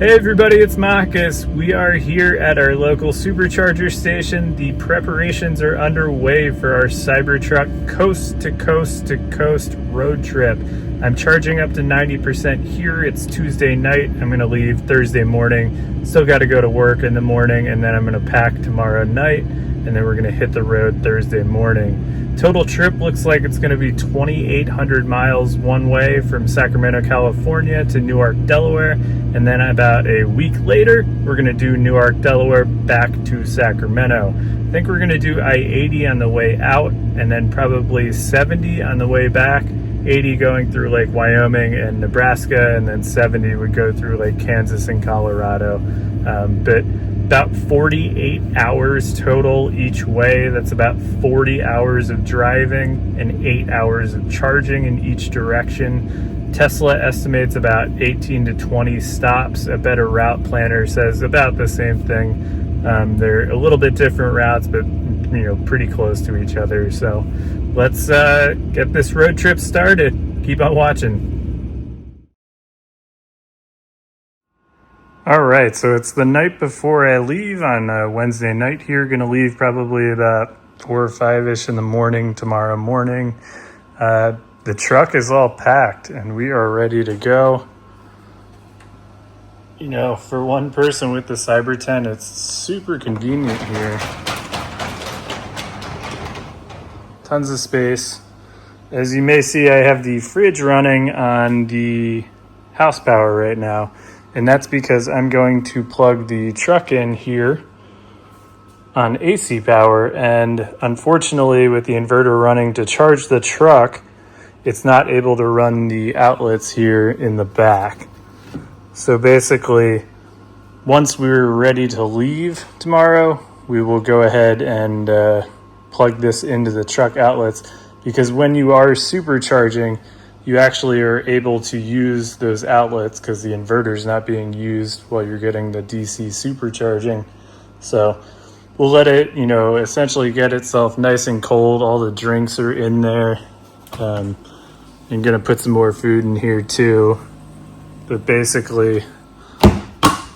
Hey everybody, it's Marcus. We are here at our local supercharger station. The preparations are underway for our Cybertruck coast to coast to coast road trip. I'm charging up to 90% here. It's Tuesday night. I'm gonna leave Thursday morning. Still gotta go to work in the morning, and then I'm gonna pack tomorrow night, and then we're gonna hit the road Thursday morning. Total trip looks like it's gonna be 2,800 miles one way from Sacramento, California to Newark, Delaware. And then about a week later, we're gonna do Newark, Delaware back to Sacramento. I think we're gonna do I-80 on the way out, and then probably 70 on the way back. 80 going through Lake Wyoming and Nebraska, and then 70 would go through Lake Kansas and Colorado. But about 48 hours total each way. That's about 40 hours of driving and 8 hours of charging in each direction. Tesla estimates about 18 to 20 stops. A Better Route Planner says about the same thing. They're a little bit different routes, but pretty close to each other. So let's get this road trip started. Keep on watching. All right, so it's the night before I leave on Wednesday night here. Gonna leave probably about 4 or 5-ish in the morning tomorrow morning. The truck is all packed and we are ready to go. For one person with the Cybertent, it's super convenient here. Tons of space. As you may see, I have the fridge running on the house power right now, and that's because I'm going to plug the truck in here on AC power, and unfortunately with the inverter running to charge the truck, it's not able to run the outlets here in the back. So basically, once we're ready to leave tomorrow, we will go ahead and plug this into the truck outlets, because when you are supercharging, you actually are able to use those outlets because the inverter is not being used while you're getting the DC supercharging. So we'll let it, essentially get itself nice and cold. All the drinks are in there. I'm gonna put some more food in here too, but basically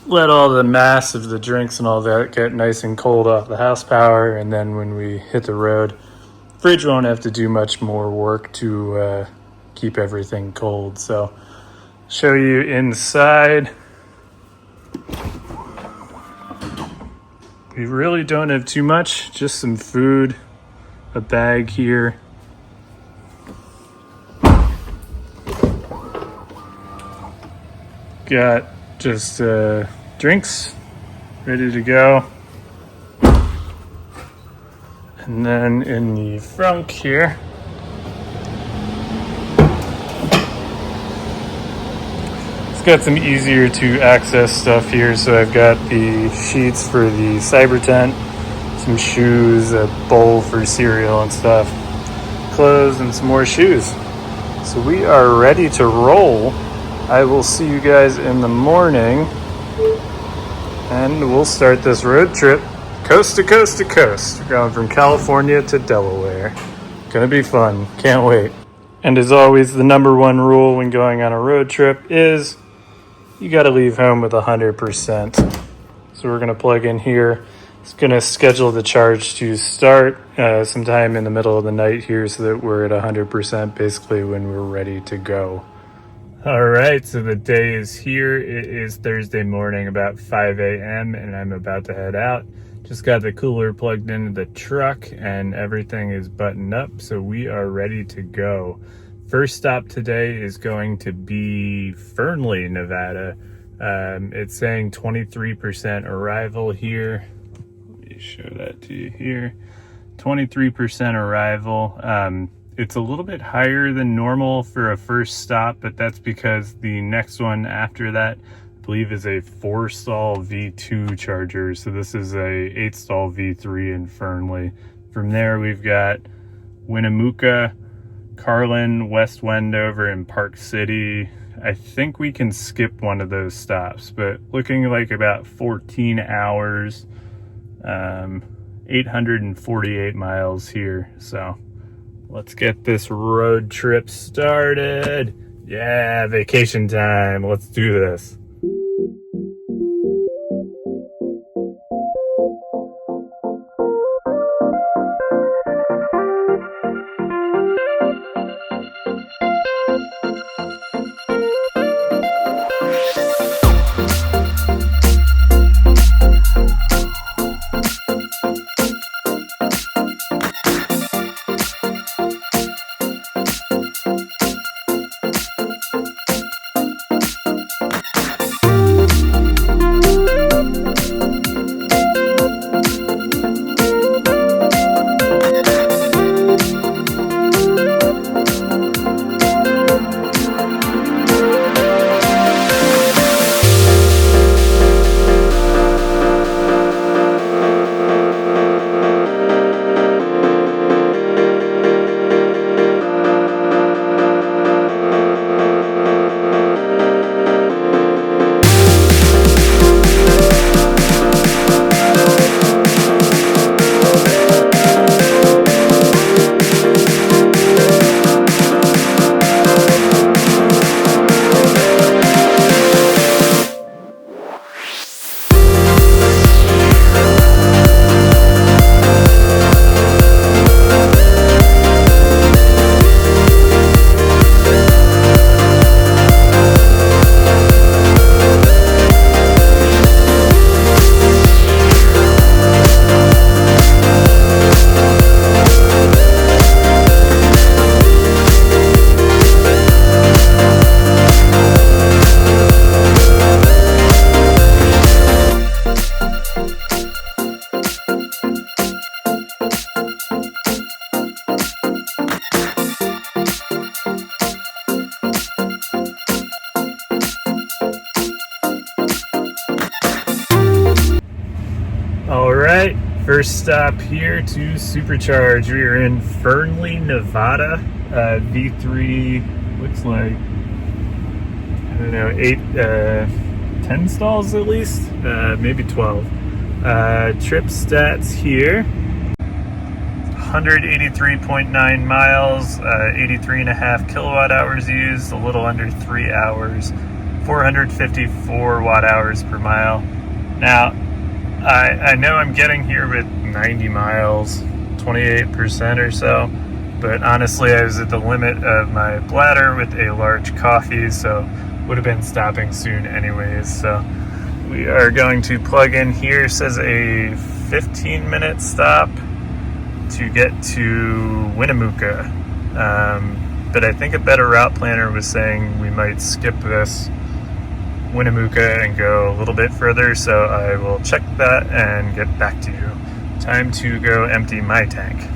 let all the mass of the drinks and all that get nice and cold off the house power, and then when we hit the road, fridge won't have to do much more work to keep everything cold. So show you inside. We really don't have too much, just some food, a bag here. Got just drinks ready to go. And then in the front here, it's got some easier to access stuff here. So I've got the sheets for the Cybertent, some shoes, a bowl for cereal and stuff, clothes, and some more shoes. So we are ready to roll. I will see you guys in the morning, and we'll start this road trip coast to coast to coast. We're going from California to Delaware. Gonna be fun. Can't wait. And as always, the number one rule when going on a road trip is you gotta leave home with 100%. So we're gonna plug in here. It's gonna schedule the charge to start sometime in the middle of the night here, so that we're at 100% basically when we're ready to go. All right, so the day is here. It is Thursday morning, about 5 a.m., and I'm about to head out. Just got the cooler plugged into the truck, and everything is buttoned up, so we are ready to go. First stop today is going to be Fernley, Nevada. It's saying 23% arrival here. Let me show that to you here. 23% arrival. It's a little bit higher than normal for a first stop, but that's because the next one after that, I believe, is a 4-stall V2 charger. So this is a 8-stall V3 in Fernley. From there, we've got Winnemucca, Carlin, West Wendover, and Park City. I think we can skip one of those stops, but looking like about 14 hours, 848 miles here. So let's get this road trip started. Yeah, vacation time. Let's do this. All right, first stop here to supercharge. We are in Fernley, Nevada. V3 looks like, I don't know, 10 stalls at least, maybe 12. Trip stats here: 183.9 miles, 83.5 kilowatt hours used, a little under 3 hours, 454 watt hours per mile. Now, I know I'm getting here with 90 miles, 28% or so, but honestly I was at the limit of my bladder with a large coffee, so would have been stopping soon anyways. So we are going to plug in here. It says a 15-minute stop to get to Winnemucca, but I think a better route planner was saying we might skip this Winnemucca and go a little bit further, so I will check that and get back to you. Time to go empty my tank.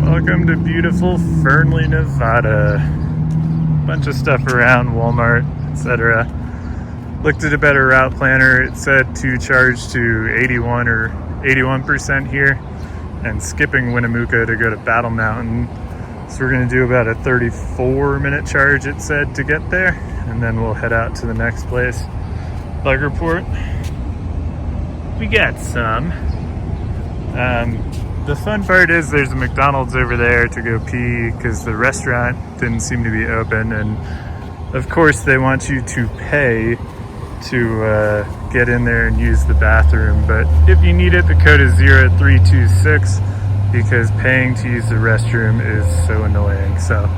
Welcome to beautiful Fernley, Nevada. Bunch of stuff around, Walmart, etc. Looked at a better route planner. It said to charge to 81 or 81% here and skipping Winnemucca to go to Battle Mountain. So we're going to do about a 34-minute charge, it said, to get there, and then we'll head out to the next place. Bug report. We got some. The fun part is there's a McDonald's over there to go pee because the restaurant didn't seem to be open, and of course they want you to pay to get in there and use the bathroom. But if you need it, the code is 0326 because paying to use the restroom is so annoying. So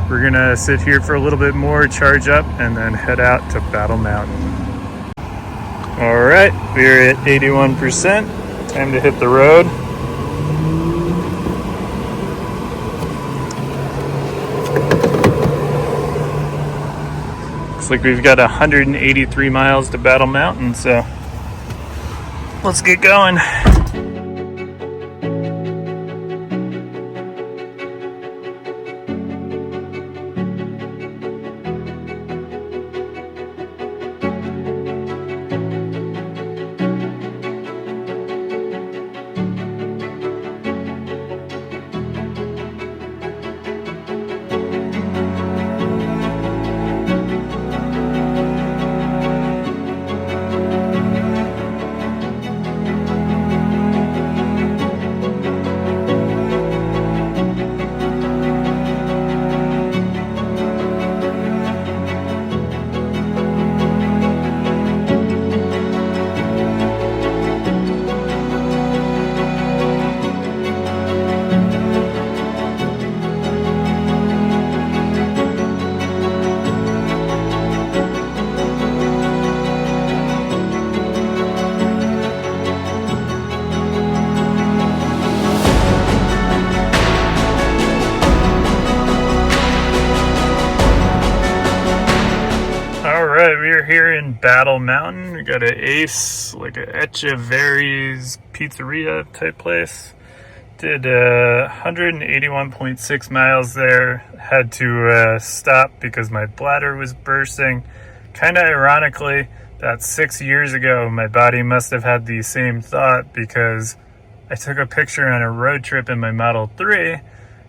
we're gonna sit here for a little bit more, charge up, and then head out to Battle Mountain. All right, we're at 81%. Time to hit the road. Looks like we've got 183 miles to Battle Mountain, so let's get going. Alright, we are here in Battle Mountain. We got an Ace, like a Echeverry's pizzeria type place. Did 181.6 miles there. Had to stop because my bladder was bursting. Kind of ironically, about 6 years ago, my body must have had the same thought because I took a picture on a road trip in my Model 3,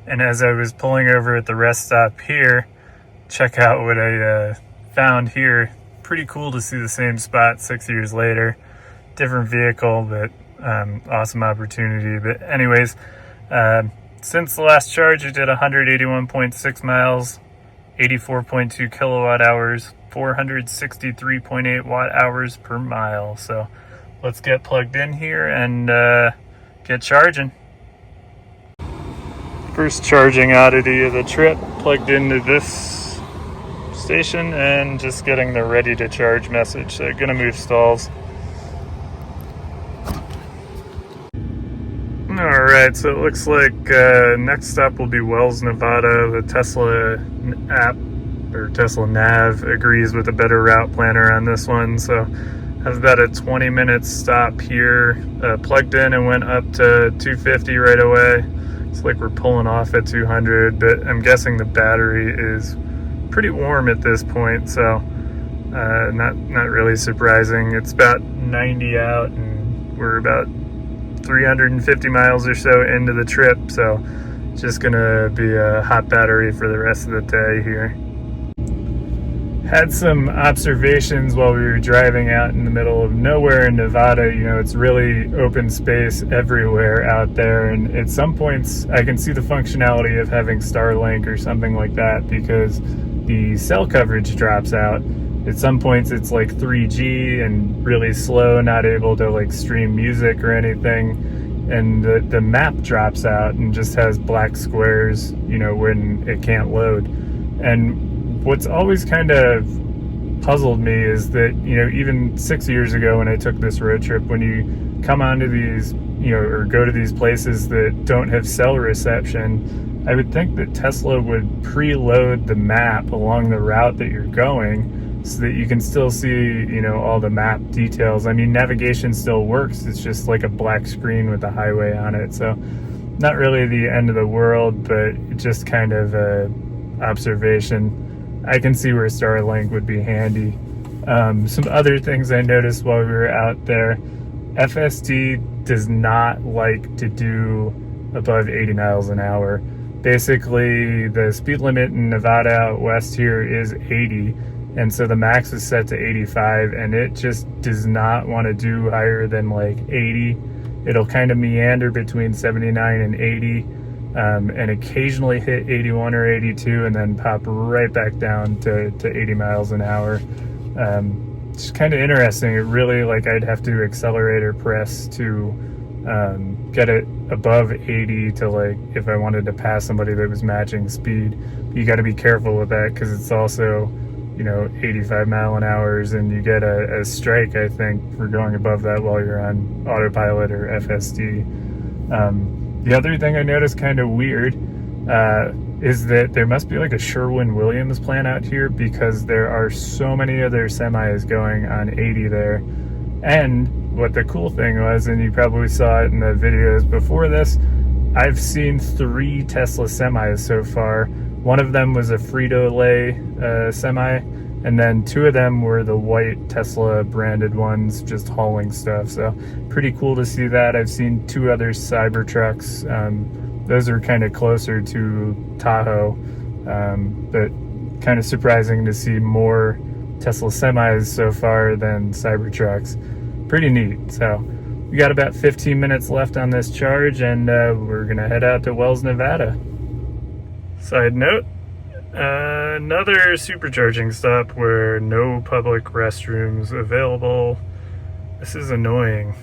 and as I was pulling over at the rest stop here, check out what I found here. Pretty cool to see the same spot 6 years later. Different vehicle, but awesome opportunity. But anyways, since the last charge, I did 181.6 miles, 84.2 kilowatt hours, 463.8 watt hours per mile. So let's get plugged in here and get charging. First charging oddity of the trip, plugged into this station and just getting the ready to charge message. So gonna move stalls. All right, so it looks like next stop will be Wells, Nevada. The Tesla app or Tesla Nav agrees with a better route planner on this one, so have about a 20-minute stop here. Plugged in and went up to 250 right away. It's like we're pulling off at 200, but I'm guessing the battery is pretty warm at this point, so not really surprising. It's about 90 out and We're about 350 miles or so into the trip, so just gonna be a hot battery for the rest of the day here. Had some observations while we were driving out in the middle of nowhere in Nevada. You know, it's really open space everywhere out there, and at some points I can see the functionality of having Starlink or something like that, because the cell coverage drops out. At some points it's like 3G and really slow, not able to like stream music or anything, and the map drops out and just has black squares, you know, when it can't load. And what's always kind of puzzled me is that, you know, even 6 years ago when I took this road trip, when you come onto these, you know, or go to these places that don't have cell reception, I would think that Tesla would preload the map along the route that you're going so that you can still see, you know, all the map details. I mean, navigation still works. It's just like a black screen with a highway on it. So not really the end of the world, but just kind of a observation. I can see where Starlink would be handy. Some other things I noticed while we were out there: FSD does not like to do above 80 miles an hour. Basically, the speed limit in Nevada out west here is 80, and so the max is set to 85, and it just does not want to do higher than like 80. It'll kind of meander between 79 and 80. And occasionally hit 81 or 82 and then pop right back down to 80 miles an hour. It's kind of interesting. It really, like, I'd have to accelerator press to get it above 80 to, like, if I wanted to pass somebody that was matching speed. You got to be careful with that, because it's also, you know, 85 mile an hours, and you get a strike, I think, for going above that while you're on autopilot or FSD. The other thing I noticed kind of weird is that there must be like a Sherwin-Williams plant out here, because there are so many other semis going on 80 there. And what the cool thing was, and you probably saw it in the videos before this, I've seen 3 Tesla semis so far. One of them was a Frito-Lay semi, and then 2 of them were the white Tesla branded ones just hauling stuff. So pretty cool to see that. I've seen 2 other Cybertrucks. Those are kind of closer to Tahoe, but kind of surprising to see more Tesla semis so far than Cybertrucks. Pretty neat. So we got about 15 minutes left on this charge, and we're gonna head out to Wells, Nevada. Side note, another supercharging stop where no public restrooms available. This is annoying.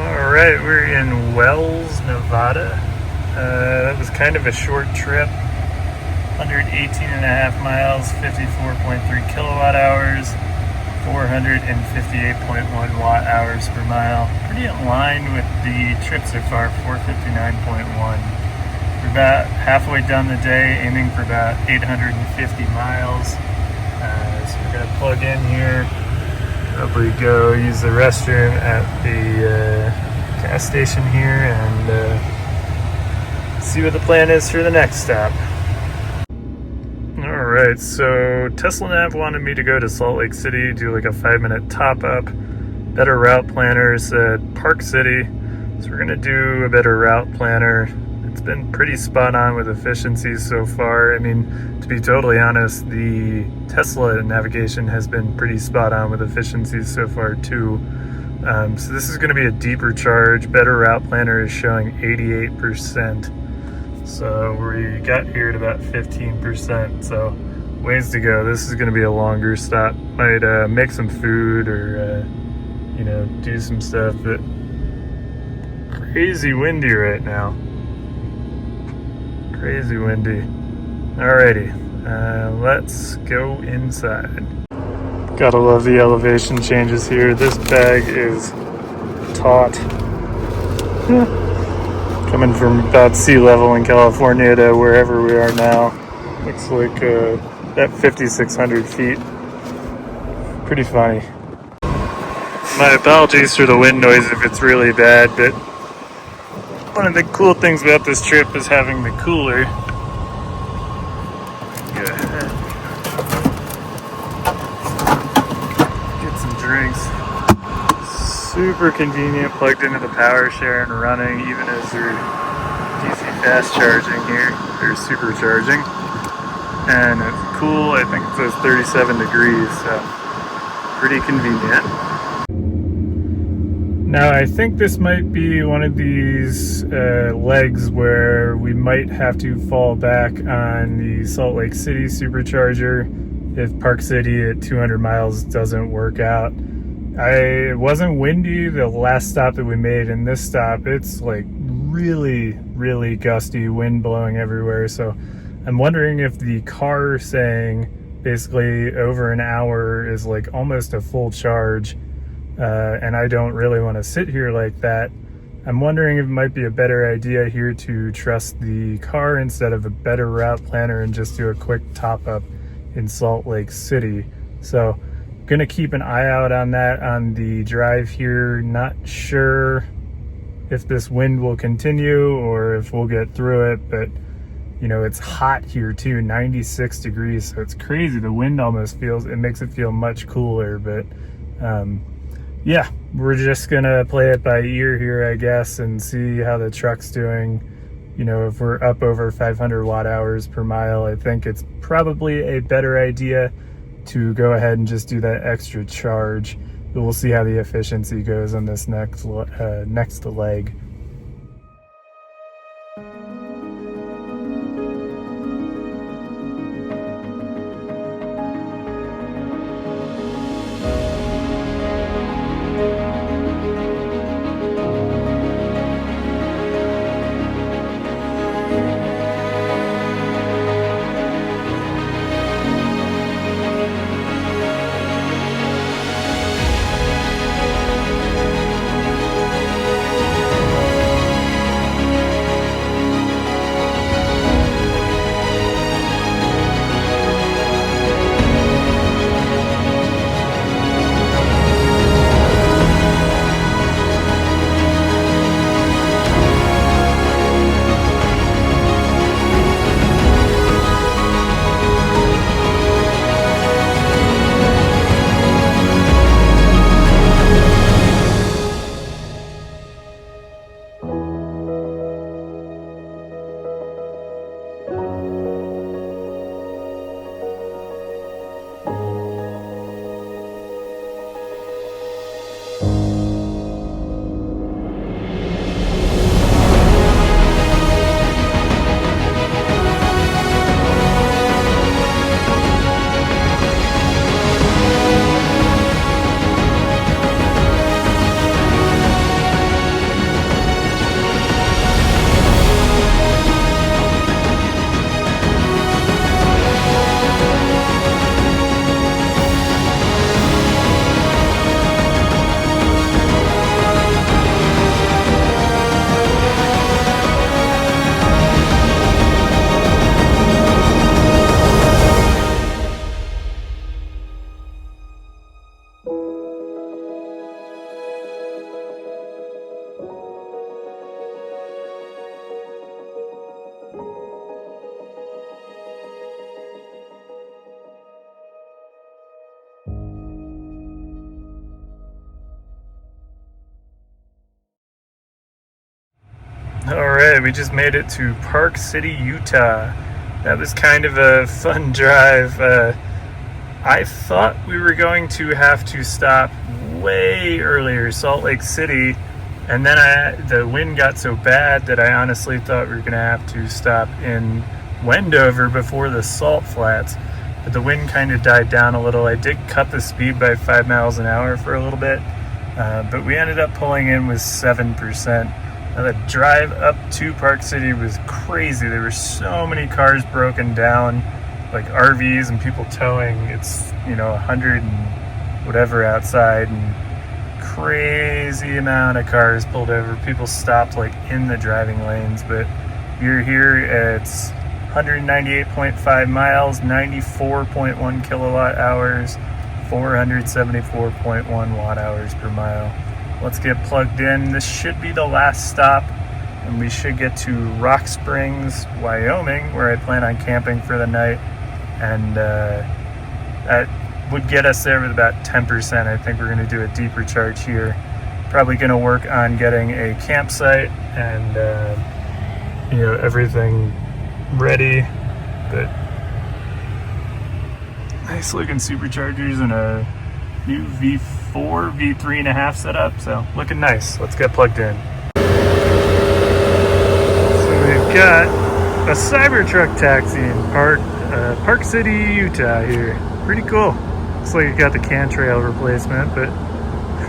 Alright, we're in Wells, Nevada. That was kind of a short trip. 118.5 miles, 54.3 kilowatt hours, 458.1 watt hours per mile. Pretty in line with the trip so far, 459.1. We're about halfway done the day, aiming for about 850 miles. So we're gonna plug in here, probably go use the restroom at the gas station here, and see what the plan is for the next stop. Alright, so Tesla Nav wanted me to go to Salt Lake City, do like a 5-minute top-up. Better route planner said Park City, so we're gonna do a better route planner. It's been pretty spot on with efficiencies so far. I mean, to be totally honest, the Tesla navigation has been pretty spot on with efficiencies so far too. So this is gonna be a deeper charge. Better route planner is showing 88%. So we got here at about 15%, so ways to go. This is gonna be a longer stop. Might make some food or you know, do some stuff, but crazy windy right now. Crazy windy. Alrighty, let's go inside. Gotta love the elevation changes here. This bag is taut. Coming from about sea level in California to wherever we are now. Looks like at 5,600 feet. Pretty funny. My apologies for the wind noise if it's really bad, but one of the cool things about this trip is having the cooler. Go ahead. Get some drinks. Super convenient, plugged into the power share and running, even as they're DC fast charging here. They're supercharging. And it's cool, I think it says 37 degrees, so pretty convenient. Now, I think this might be one of these legs where we might have to fall back on the Salt Lake City supercharger if Park City at 200 miles doesn't work out. It wasn't windy the last stop that we made, and this stop, it's like really, really gusty, wind blowing everywhere. So I'm wondering if the car saying basically over an hour is like almost a full charge. And I don't really want to sit here like that. I'm wondering if it might be a better idea here to trust the car instead of a better route planner and just do a quick top up in Salt Lake City. So gonna keep an eye out on that on the drive here. Not sure if this wind will continue or if we'll get through it, but you know, it's hot here too, 96 degrees. So it's crazy. The wind almost it makes it feel much cooler, but yeah, we're just gonna play it by ear here, I guess, and see how the truck's doing. You know, if we're up over 500 watt hours per mile, I think it's probably a better idea to go ahead and just do that extra charge. But we'll see how the efficiency goes on this next leg. Alright, we just made it to Park City, Utah. That was kind of a fun drive. I thought we were going to have to stop way earlier, Salt Lake City, and then the wind got so bad that I honestly thought we were going to have to stop in Wendover before the Salt Flats. But the wind kind of died down a little. I did cut the speed by 5 miles an hour for a little bit, but we ended up pulling in with 7%. Now, the drive up to Park City was crazy. There were so many cars broken down, like RVs and people towing. It's, 100 and whatever outside, and crazy amount of cars pulled over. People stopped like in the driving lanes, but you're here. It's 198.5 miles, 94.1 kilowatt hours, 474.1 watt hours per mile. Let's get plugged in. This should be the last stop, and we should get to Rock Springs, Wyoming, where I plan on camping for the night. And that would get us there with about 10%. I think we're going to do a deep recharge here. Probably going to work on getting a campsite and everything ready. But nice looking superchargers and a new V4, V3.5 setup, so looking nice. Let's get plugged in. So we've got a Cybertruck taxi in Park City, Utah here. Pretty cool. Looks like it got the cantrail replacement, but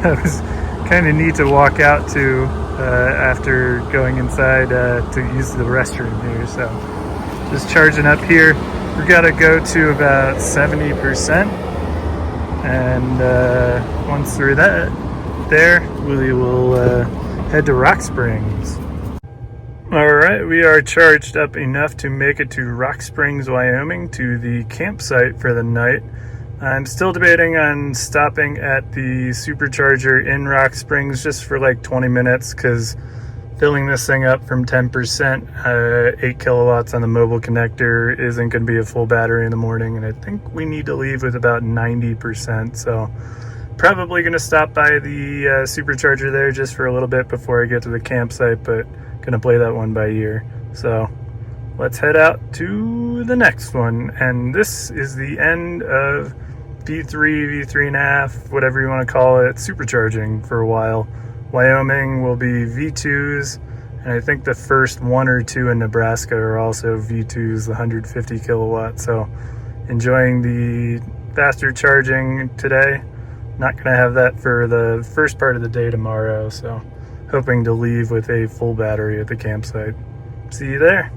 that was kind of neat to walk out to after going inside to use the restroom here. So just charging up here. We gotta go to about 70%, and once we're there, we will head to Rock Springs. Alright, we are charged up enough to make it to Rock Springs, Wyoming, to the campsite for the night. I'm still debating on stopping at the supercharger in Rock Springs just for like 20 minutes, because filling this thing up from 10%, 8 kilowatts on the mobile connector isn't going to be a full battery in the morning, and I think we need to leave with about 90%, so probably going to stop by the supercharger there just for a little bit before I get to the campsite, but going to play that one by ear. So let's head out to the next one, and this is the end of V3, V3.5, whatever you want to call it, supercharging for a while. Wyoming will be V2s, and I think the first 1 or 2 in Nebraska are also V2s, the 150 kilowatts. So enjoying the faster charging today. Not going to have that for the first part of the day tomorrow, so hoping to leave with a full battery at the campsite. See you there.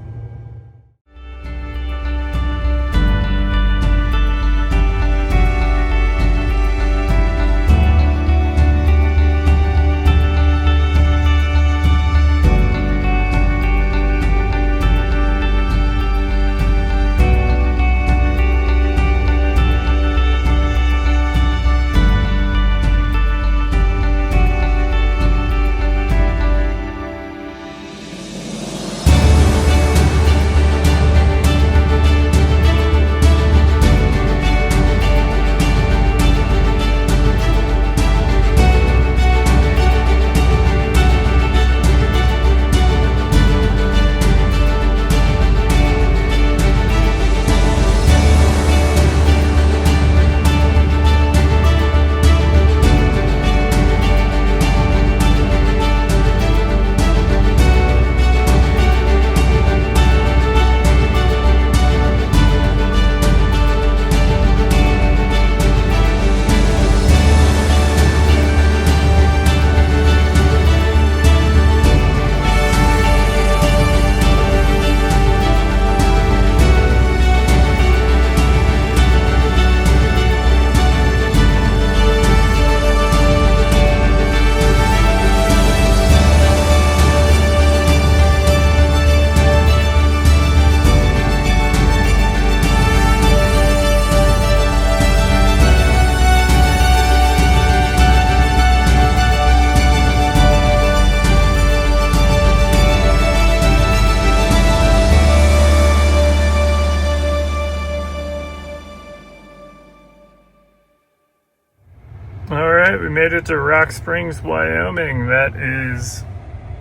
Alright, we made it to Rock Springs, Wyoming. That is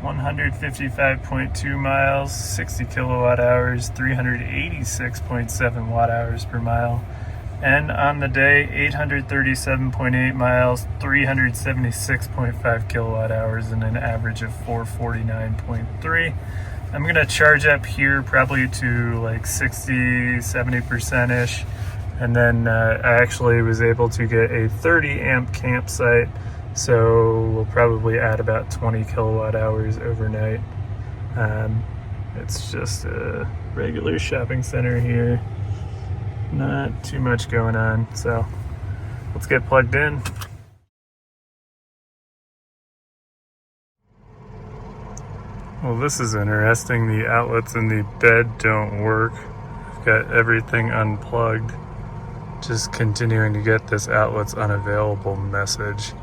155.2 miles, 60 kilowatt hours, 386.7 watt hours per mile. And on the day, 837.8 miles, 376.5 kilowatt hours, and an average of 449.3. I'm gonna charge up here probably to like 60-70%ish, and then I actually was able to get a 30 amp campsite, so we'll probably add about 20 kilowatt hours overnight. It's just a regular shopping center here, not too much going on, so let's get plugged in. Well, this is interesting. The outlets in the bed don't work. I've got everything unplugged. Just continuing to get this outlet's unavailable message.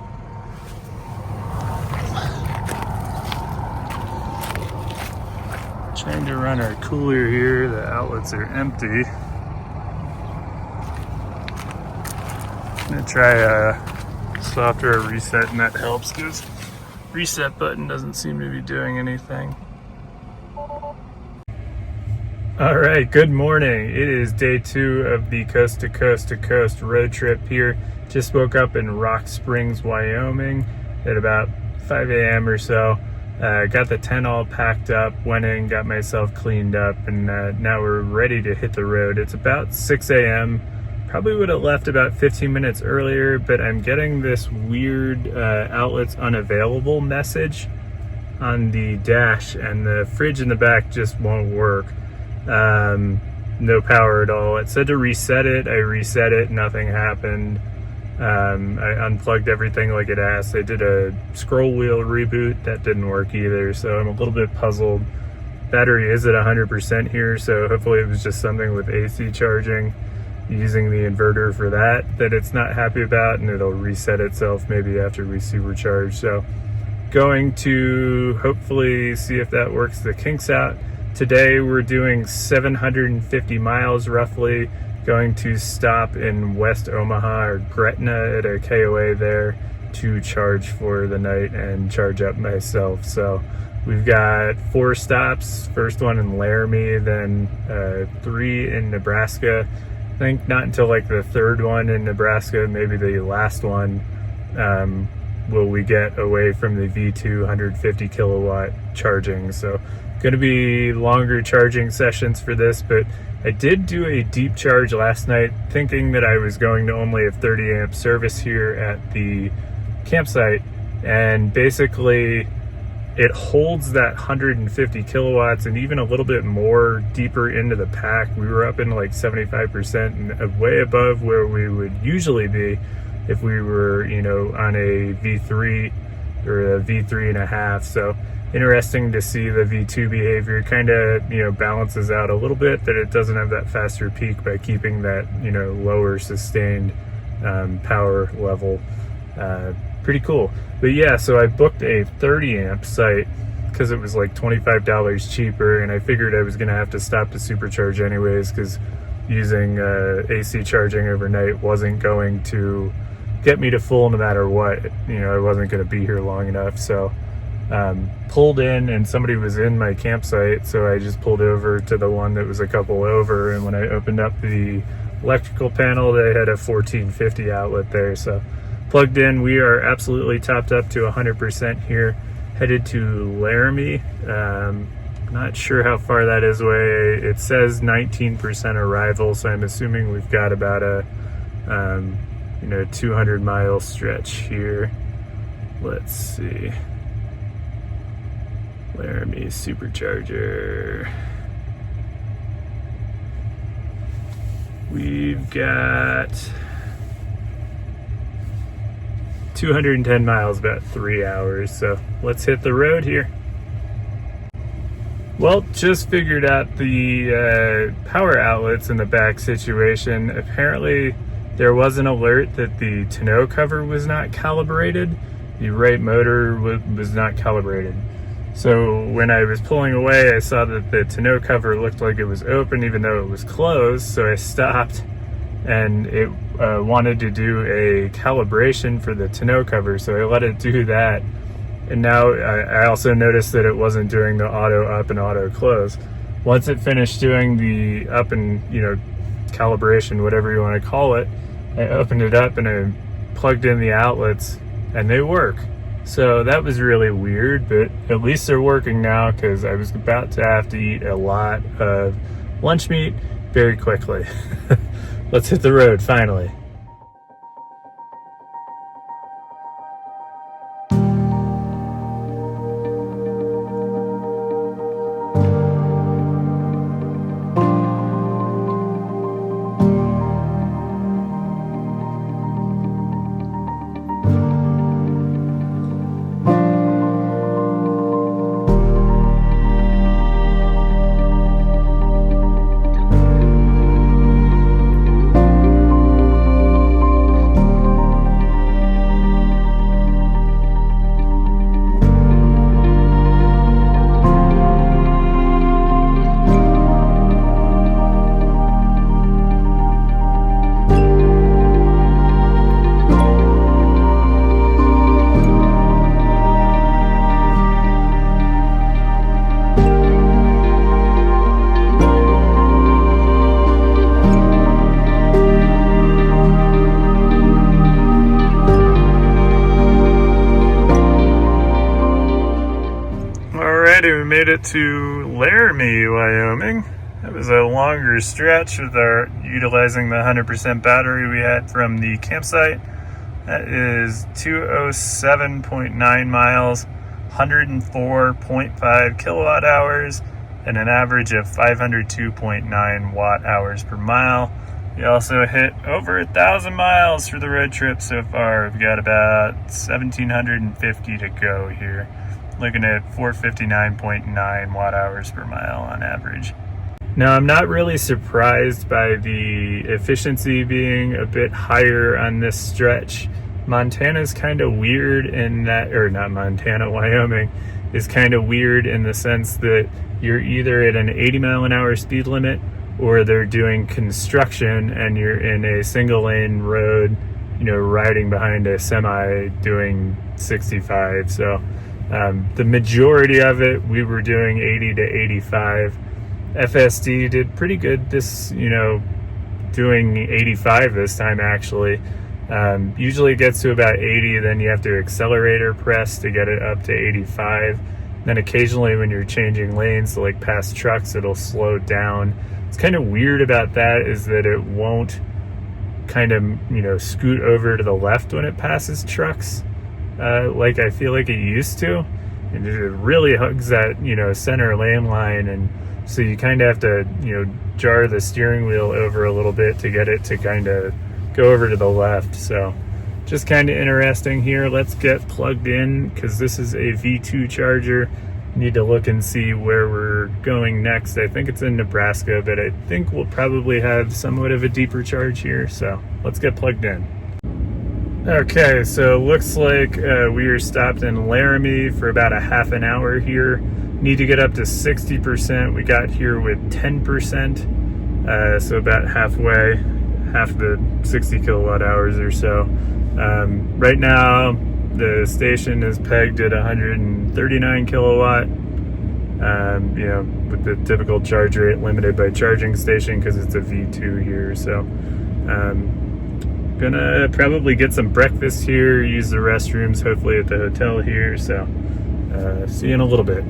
Trying to run our cooler here. The outlets are empty. I'm gonna try a software reset, and that helps because reset button doesn't seem to be doing anything. All right, good morning. It is day 2 of the coast to coast to coast road trip here. Just woke up in Rock Springs, Wyoming at about 5 a.m. or so. Got the tent all packed up, went in, got myself cleaned up, and now we're ready to hit the road. It's about 6 a.m. Probably would have left about 15 minutes earlier, but I'm getting this weird outlets unavailable message on the dash, and the fridge in the back just won't work. No power at all. It said to reset it. I reset it, nothing happened. I unplugged everything like it asked. I did a scroll wheel reboot, that didn't work either, so I'm a little bit puzzled. Battery is at 100% here, so hopefully it was just something with AC charging, using the inverter for that it's not happy about, and it'll reset itself maybe after we supercharge. So going to hopefully see if that works the kinks out. Today we're doing 750 miles roughly, going to stop in West Omaha or Gretna at a KOA there to charge for the night and charge up myself. So we've got 4 stops, first one in Laramie, then 3 in Nebraska. I think not until like the 3rd one in Nebraska, maybe the last one, will we get away from the V2 150 kilowatt charging. So going to be longer charging sessions for this, but I did do a deep charge last night thinking that I was going to only have 30 amp service here at the campsite, and basically it holds that 150 kilowatts and even a little bit more deeper into the pack. We were up in like 75% and way above where we would usually be if we were, on a V3 or a V3.5. So interesting to see the V2 behavior kind of, balances out a little bit, that it doesn't have that faster peak by keeping that, lower sustained power level. Pretty cool. But yeah, so I booked a 30 amp site because it was like $25 cheaper, and I figured I was going to have to stop to supercharge anyways, because using AC charging overnight wasn't going to get me to full no matter what. I wasn't going to be here long enough. So pulled in, and somebody was in my campsite, so I just pulled over to the one that was a couple over, and when I opened up the electrical panel, they had a 1450 outlet there. So plugged in. We are absolutely topped up to 100% here, headed to Laramie. Not sure how far that is away. It says 19% arrival, so I'm assuming we've got about a 200 mile stretch here. Let's see. Laramie supercharger. We've got 210 miles, about 3 hours. So let's hit the road here. Well, just figured out the power outlets in the back situation. Apparently there was an alert that the tonneau cover was not calibrated. The right motor was not calibrated. So when I was pulling away, I saw that the tonneau cover looked like it was open even though it was closed. So I stopped, and it wanted to do a calibration for the tonneau cover. So I let it do that. And now I also noticed that it wasn't doing the auto up and auto close. Once it finished doing the up and, calibration, whatever you want to call it, I opened it up and I plugged in the outlets and they work. So that was really weird, but at least they're working now, because I was about to have to eat a lot of lunch meat very quickly. Let's hit the road finally. We made it to Laramie, Wyoming. It was a longer stretch with utilizing the 100% battery we had from the campsite. That is 207.9 miles, 104.5 kilowatt hours, and an average of 502.9 watt hours per mile. We also hit over 1,000 miles for the road trip so far. We've got about 1,750 to go here. Looking at 459.9 watt hours per mile on average. Now, I'm not really surprised by the efficiency being a bit higher on this stretch. Montana's kind of weird in that, or not Montana, Wyoming is kind of weird in the sense that you're either at an 80 mile an hour speed limit, or they're doing construction and you're in a single lane road, riding behind a semi doing 65. So the majority of it, we were doing 80 to 85. FSD did pretty good this, doing 85 this time actually. Usually it gets to about 80, then you have to accelerator press to get it up to 85. Then occasionally when you're changing lanes to like past trucks, it'll slow down. It's kind of weird about that is that it won't kind of, scoot over to the left when it passes trucks. Like I feel like it used to, and it really hugs that center lane line, and so you kind of have to jar the steering wheel over a little bit to get it to kind of go over to the left. So just kind of interesting here. Let's get plugged in because this is a V2 charger. Need to look and see where we're going next. I think it's in Nebraska, but I think we'll probably have somewhat of a deeper charge here, so let's get plugged in. Okay, so looks like we are stopped in Laramie for about a half an hour here. Need to get up to 60%. We got here with 10%, so about halfway, half the 60 kilowatt hours or so. Right now, the station is pegged at 139 kilowatt, with the typical charge rate limited by charging station because it's a V2 here, so gonna probably get some breakfast here, use the restrooms hopefully at the hotel here, so see you in a little bit.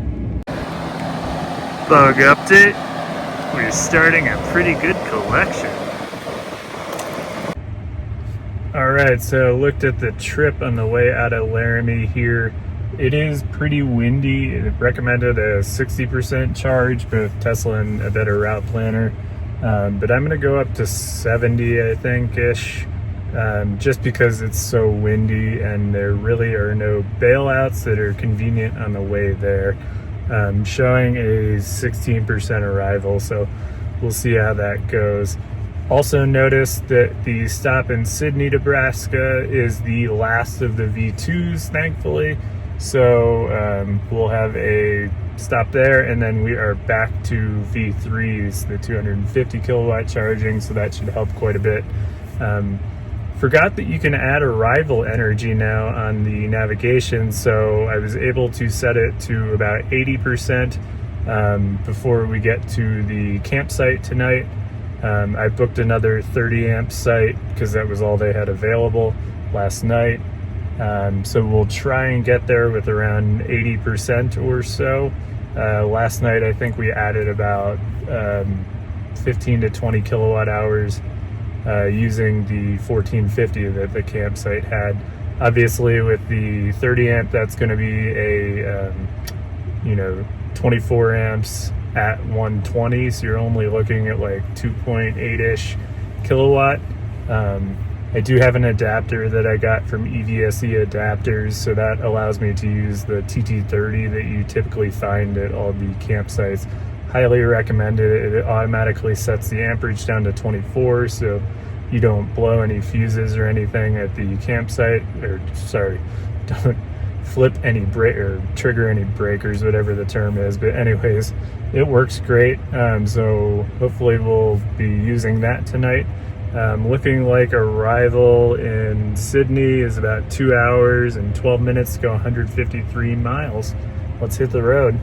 Bug update, we're starting a pretty good collection. Alright, so looked at the trip on the way out of Laramie here. It is pretty windy. It recommended a 60% charge, both Tesla and a better route planner, but I'm gonna go up to 70 I think ish. Just because it's so windy and there really are no bailouts that are convenient on the way there. Showing a 16% arrival, so we'll see how that goes. Also noticed that the stop in Sidney, Nebraska is the last of the V2s, thankfully. So we'll have a stop there, and then we are back to V3s, the 250 kilowatt charging, so that should help quite a bit. Forgot that you can add arrival energy now on the navigation, so I was able to set it to about 80% before we get to the campsite tonight. I booked another 30 amp site because that was all they had available last night. So we'll try and get there with around 80% or so. Last night I think we added about 15 to 20 kilowatt hours using the 1450 that the campsite had. Obviously with the 30 amp, that's going to be a 24 amps at 120, so you're only looking at like 2.8-ish kilowatt. I do have an adapter that I got from EVSE Adapters, so that allows me to use the TT30 that you typically find at all the campsites. Highly recommend it. It automatically sets the amperage down to 24, so you don't blow any fuses or anything at the campsite, or sorry, don't flip any or trigger any breakers, whatever the term is. But anyways, it works great. So hopefully we'll be using that tonight. Looking like arrival in Sydney is about 2 hours and 12 minutes to go 153 miles. Let's hit the road.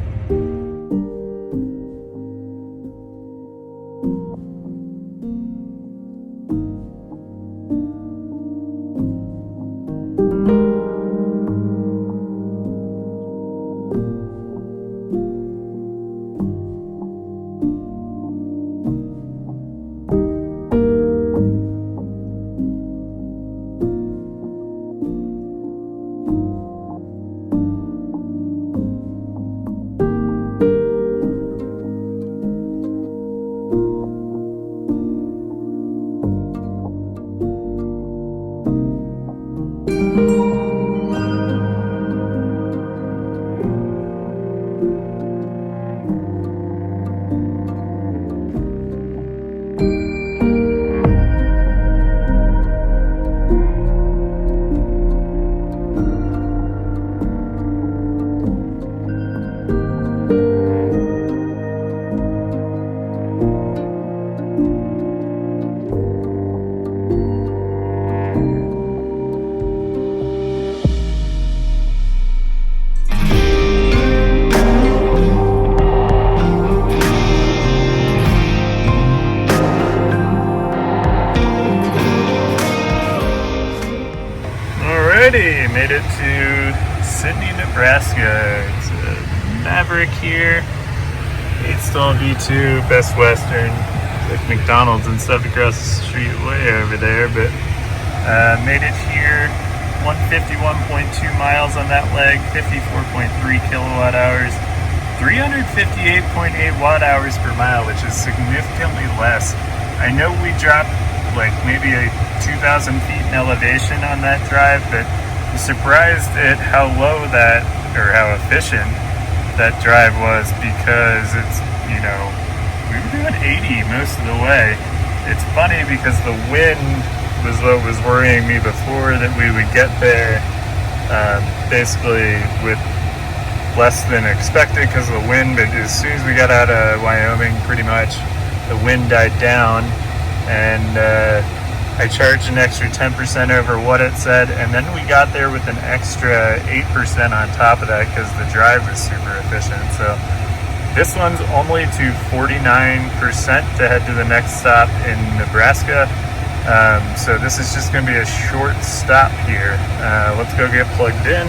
Made it to Sydney, Nebraska. It's a Maverick here. 8-stall V2, Best Western. Like McDonald's and stuff across the street way over there, but made it here. 151.2 miles on that leg, 54.3 kilowatt hours, 358.8 watt hours per mile, which is significantly less. I know we dropped like maybe 2,000 feet in elevation on that drive, but I'm surprised at how low that, or how efficient that drive was, because it's, we were doing 80 most of the way. It's funny because the wind was what was worrying me before, that we would get there basically with less than expected because of the wind, but as soon as we got out of Wyoming, pretty much the wind died down, and I charged an extra 10% over what it said, and then we got there with an extra 8% on top of that because the drive was super efficient. So this one's only to 49% to head to the next stop in Nebraska. So this is just going to be a short stop here. Let's go get plugged in.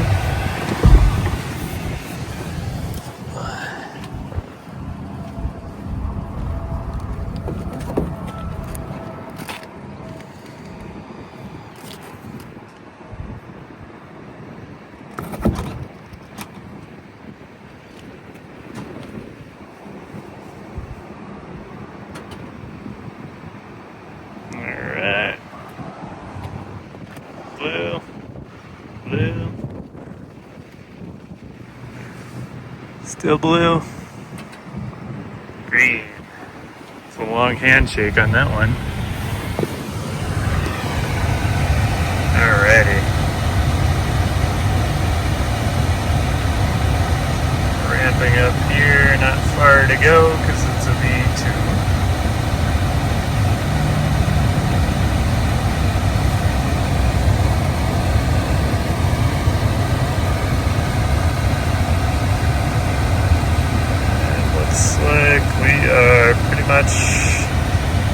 Blue. Still blue. Green. It's a long handshake on that one. Alrighty. Ramping up here, not far to go because it's a V2.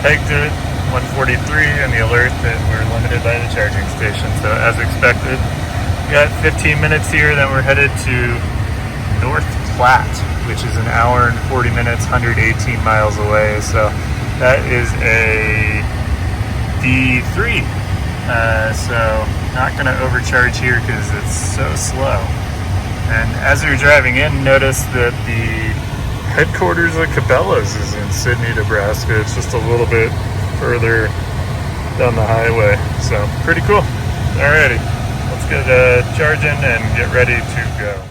pegged to it, 143, and the alert that we're limited by the charging station. So as expected, we got 15 minutes here, then we're headed to North Platte, which is an hour and 40 minutes, 118 miles away. So that is a D3. So not going to overcharge here because it's so slow. And as we were driving in, noticed that the headquarters of Cabela's is in Sidney, Nebraska. It's just a little bit further down the highway. So pretty cool. Alrighty, let's get charging and get ready to go.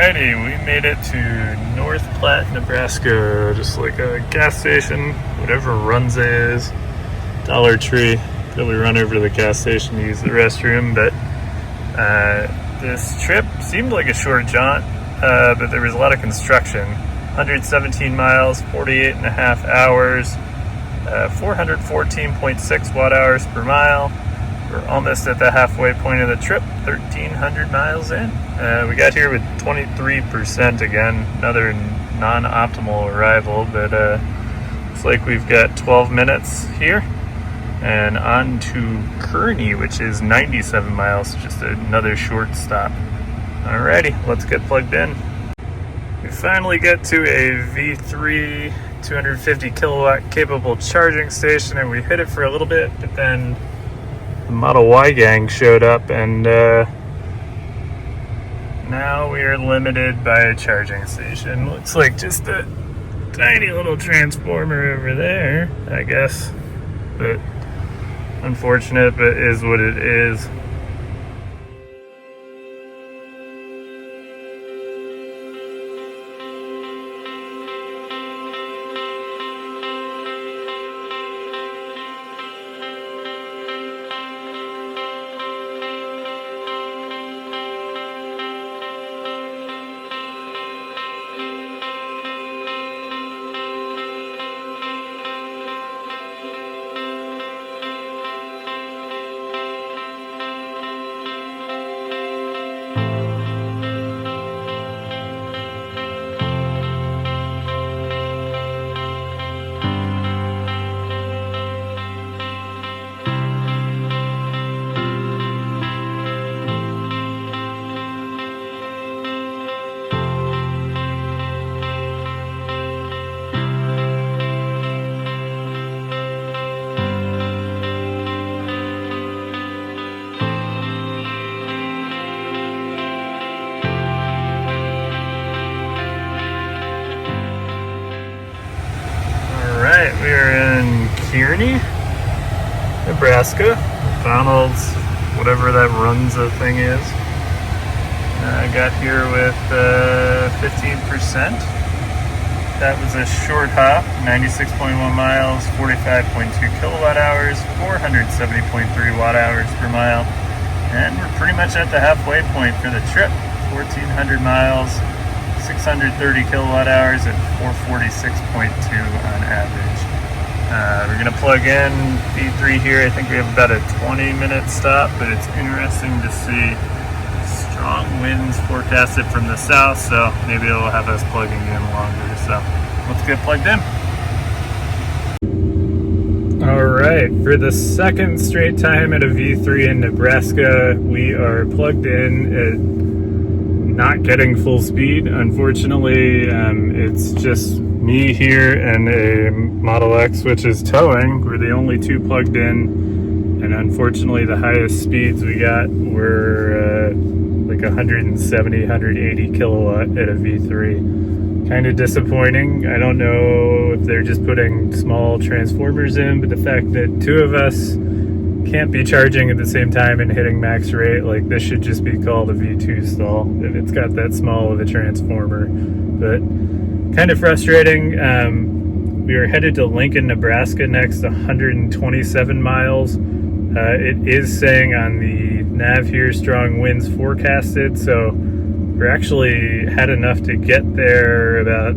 We made it to North Platte, Nebraska, just like a gas station, whatever Runza is, Dollar Tree. Probably run over to the gas station to use the restroom, but this trip seemed like a short jaunt, but there was a lot of construction. 117 miles, 48 and a half hours, 414.6 watt hours per mile. We're almost at the halfway point of the trip, 1,300 miles in. We got here with 23% again, another non-optimal arrival, but looks like we've got 12 minutes here. And on to Kearney, which is 97 miles, just another short stop. Alrighty, let's get plugged in. We finally get to a V3 250 kilowatt capable charging station, and we hit it for a little bit, but then the Model Y gang showed up, and now we are limited by a charging station. Looks like just a tiny little transformer over there, I guess. But unfortunate, but is what it is. We are in Kearney, Nebraska, McDonald's, whatever that Runza thing is. I got here with 15%. That was a short hop, 96.1 miles, 45.2 kilowatt hours, 470.3 watt hours per mile. And we're pretty much at the halfway point for the trip, 1,400 miles, 630 kilowatt hours at 446.2 on average. We're going to plug in V3 here. I think we have about a 20-minute stop, but it's interesting to see strong winds forecasted from the south, so maybe it'll have us plugging in longer. So let's get plugged in. All right, for the second straight time at a V3 in Nebraska, we are plugged in at not getting full speed. Unfortunately, it's just me here and a Model X, which is towing. We're the only two plugged in, and unfortunately the highest speeds we got were like 170, 180 kilowatt at a V3. Kind of disappointing. I don't know if they're just putting small transformers in, but the fact that two of us can't be charging at the same time and hitting max rate, like this should just be called a V2 stall if it's got that small of a transformer. But kind of frustrating. We are headed to Lincoln, Nebraska next, 127 miles. It is saying on the nav here, strong winds forecasted, so we actually had enough to get there about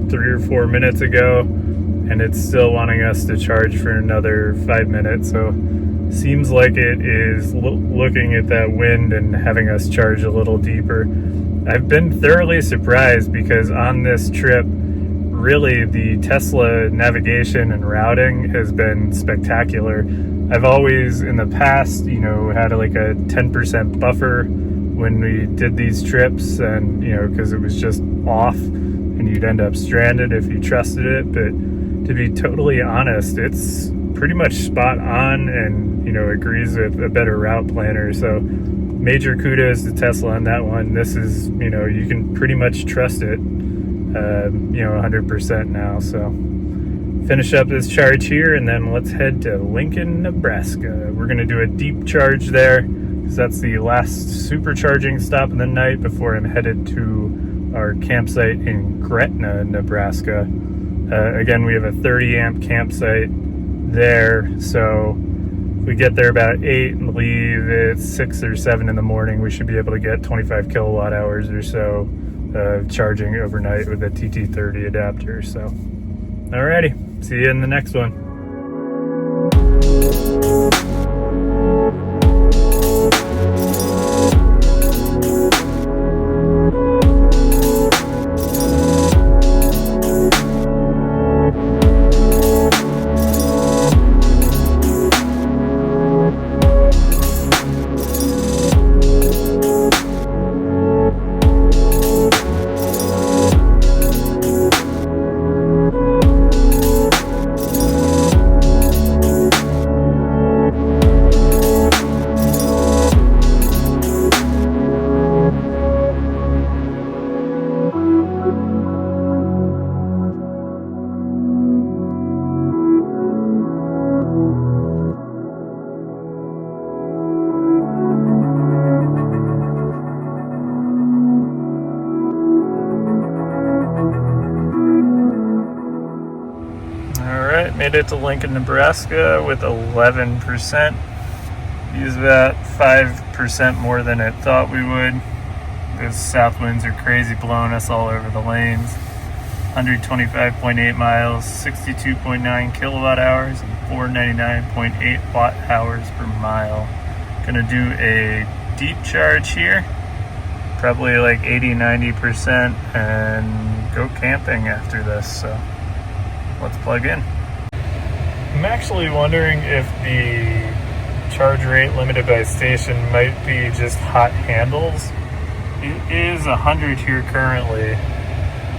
3 or 4 minutes ago, and it's still wanting us to charge for another 5 minutes. So seems like it is looking at that wind and having us charge a little deeper. I've been thoroughly surprised because on this trip, really the Tesla navigation and routing has been spectacular. I've always in the past, had like a 10% buffer when we did these trips, and because it was just off and you'd end up stranded if you trusted it. But to be totally honest, it's pretty much spot on and agrees with a better route planner. So major kudos to Tesla on that one. This is you can pretty much trust it 100% now. So finish up this charge here and then let's head to Lincoln, Nebraska. We're going to do a deep charge there, that's the last supercharging stop of the night before I'm headed to our campsite in Gretna, Nebraska. Again, we have a 30 amp campsite there, so if we get there about 8 and leave at 6 or 7 in the morning, we should be able to get 25 kilowatt hours or so of charging overnight with a TT30 adapter. So alrighty, see you in the next one. Made it to Lincoln, Nebraska with 11%. Used about 5% more than it thought we would. Those south winds are crazy, blowing us all over the lanes. 125.8 miles, 62.9 kilowatt hours, and 499.8 watt hours per mile. Gonna do a deep charge here, probably like 80-90%, and go camping after this. So let's plug in. I'm actually wondering if the charge rate limited by station might be just hot handles. It is 100 here currently,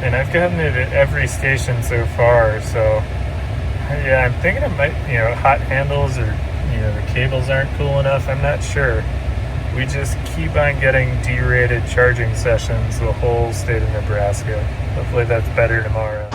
and I've gotten it at every station so far. So yeah, I'm thinking it might, hot handles, or the cables aren't cool enough. I'm not sure. We just keep on getting derated charging sessions the whole state of Nebraska. Hopefully that's better tomorrow.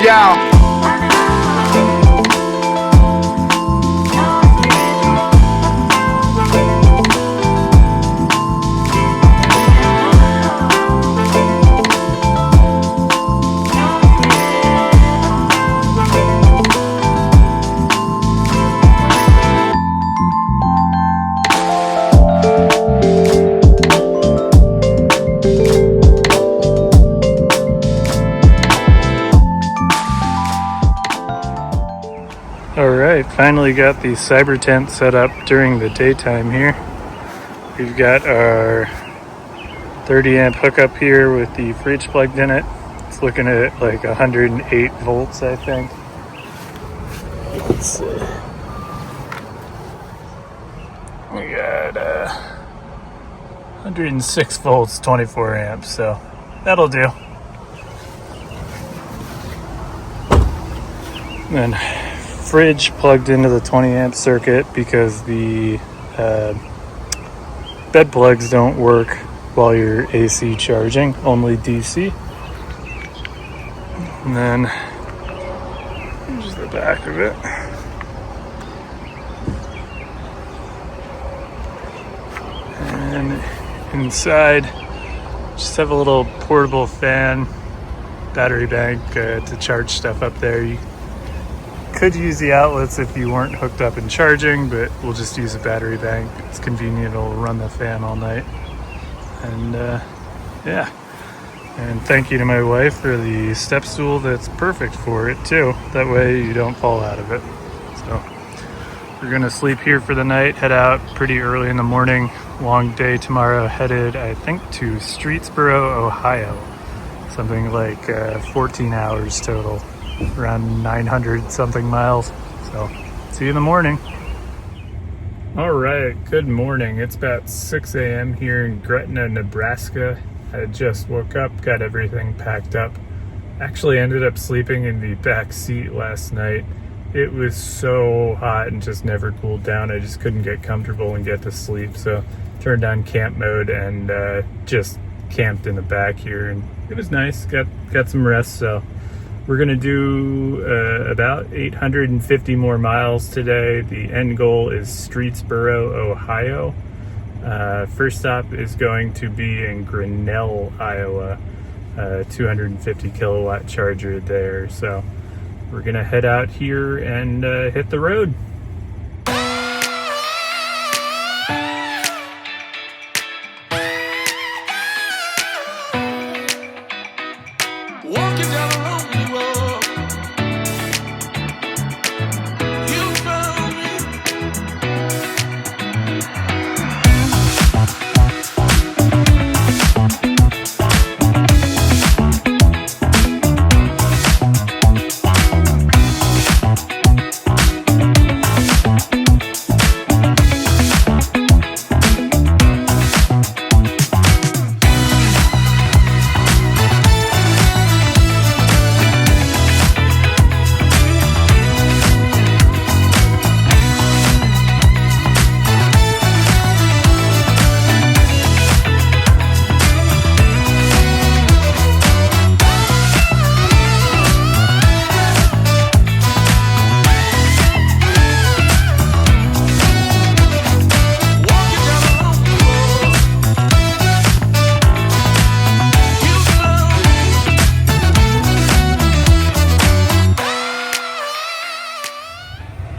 y'all. Alright, finally got the Cybertent set up during the daytime here. We've got our 30 amp hookup here with the fridge plugged in it. It's looking at like 108 volts, I think. Let's see. We got 106 volts, 24 amps, so that'll do. And then fridge plugged into the 20 amp circuit because the bed plugs don't work while you're AC charging, only DC. And then here's the back of it. And inside, just have a little portable fan, battery bank to charge stuff up there. You could use the outlets if you weren't hooked up and charging, but we'll just use a battery bank. It's convenient, it'll run the fan all night. And yeah, and thank you to my wife for the step stool that's perfect for it too. That way you don't fall out of it. So we're gonna sleep here for the night, head out pretty early in the morning. Long day tomorrow, headed I think to Streetsboro, Ohio. Something like 14 hours total. Around 900 something miles. So see you in the morning. All right, good morning. It's about 6 a.m. here in Gretna, Nebraska. I just woke up, got everything packed up. Actually ended up sleeping in the back seat last night. It was so hot and just never cooled down. I just couldn't get comfortable and get to sleep. So turned on camp mode and just camped in the back here, and it was nice. Got some rest. So we're gonna do about 850 more miles today. The end goal is Streetsboro, Ohio. First stop is going to be in Grinnell, Iowa. 250 kilowatt charger there. So we're gonna head out here and hit the road. Walking down a lonely road, you found me.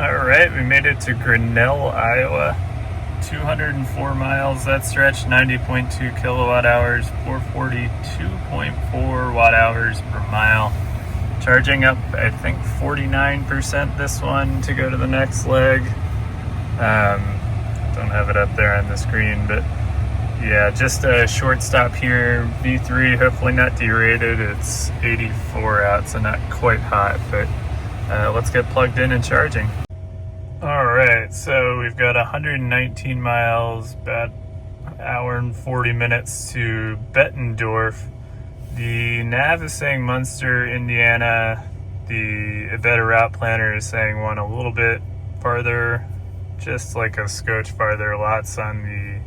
Alright, we made it to Grinnell, Iowa. 204 miles that stretch, 90.2 kilowatt hours, 442.4 watt hours per mile. Charging up, I think 49% this one to go to the next leg. Don't have it up there on the screen, but yeah, just a short stop here. V3, hopefully not derated. It's 84 out, so not quite hot, but let's get plugged in and charging. All right, so we've got 119 miles, about an hour and 40 minutes to Bettendorf. The nav is saying Munster, Indiana. The better route planner is saying one a little bit farther, just like a scotch farther. Lots on the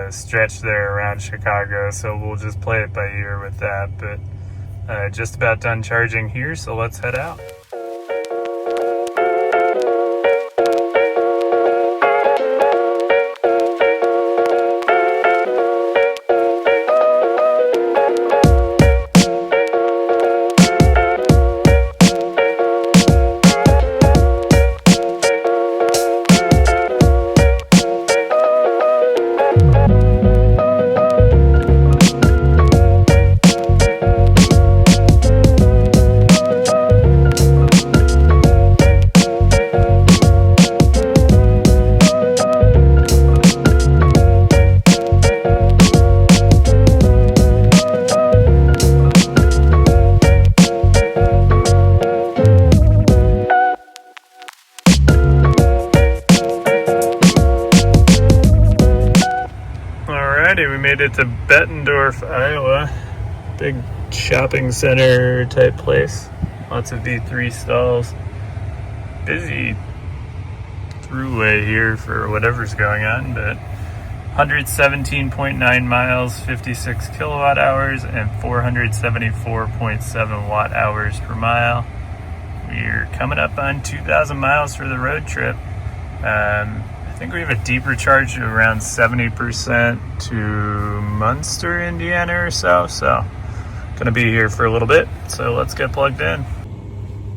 stretch there around Chicago, so we'll just play it by ear with that. But Just about done charging here, so let's head out. We made it to Bettendorf, Iowa. Big shopping center type place. Lots of V3 stalls. Busy throughway here for whatever's going on, but 117.9 miles, 56 kilowatt hours, and 474.7 watt hours per mile. We're coming up on 2,000 miles for the road trip. I think we have a deeper charge of around 70% to Munster, Indiana or so. So, gonna be here for a little bit. So let's get plugged in.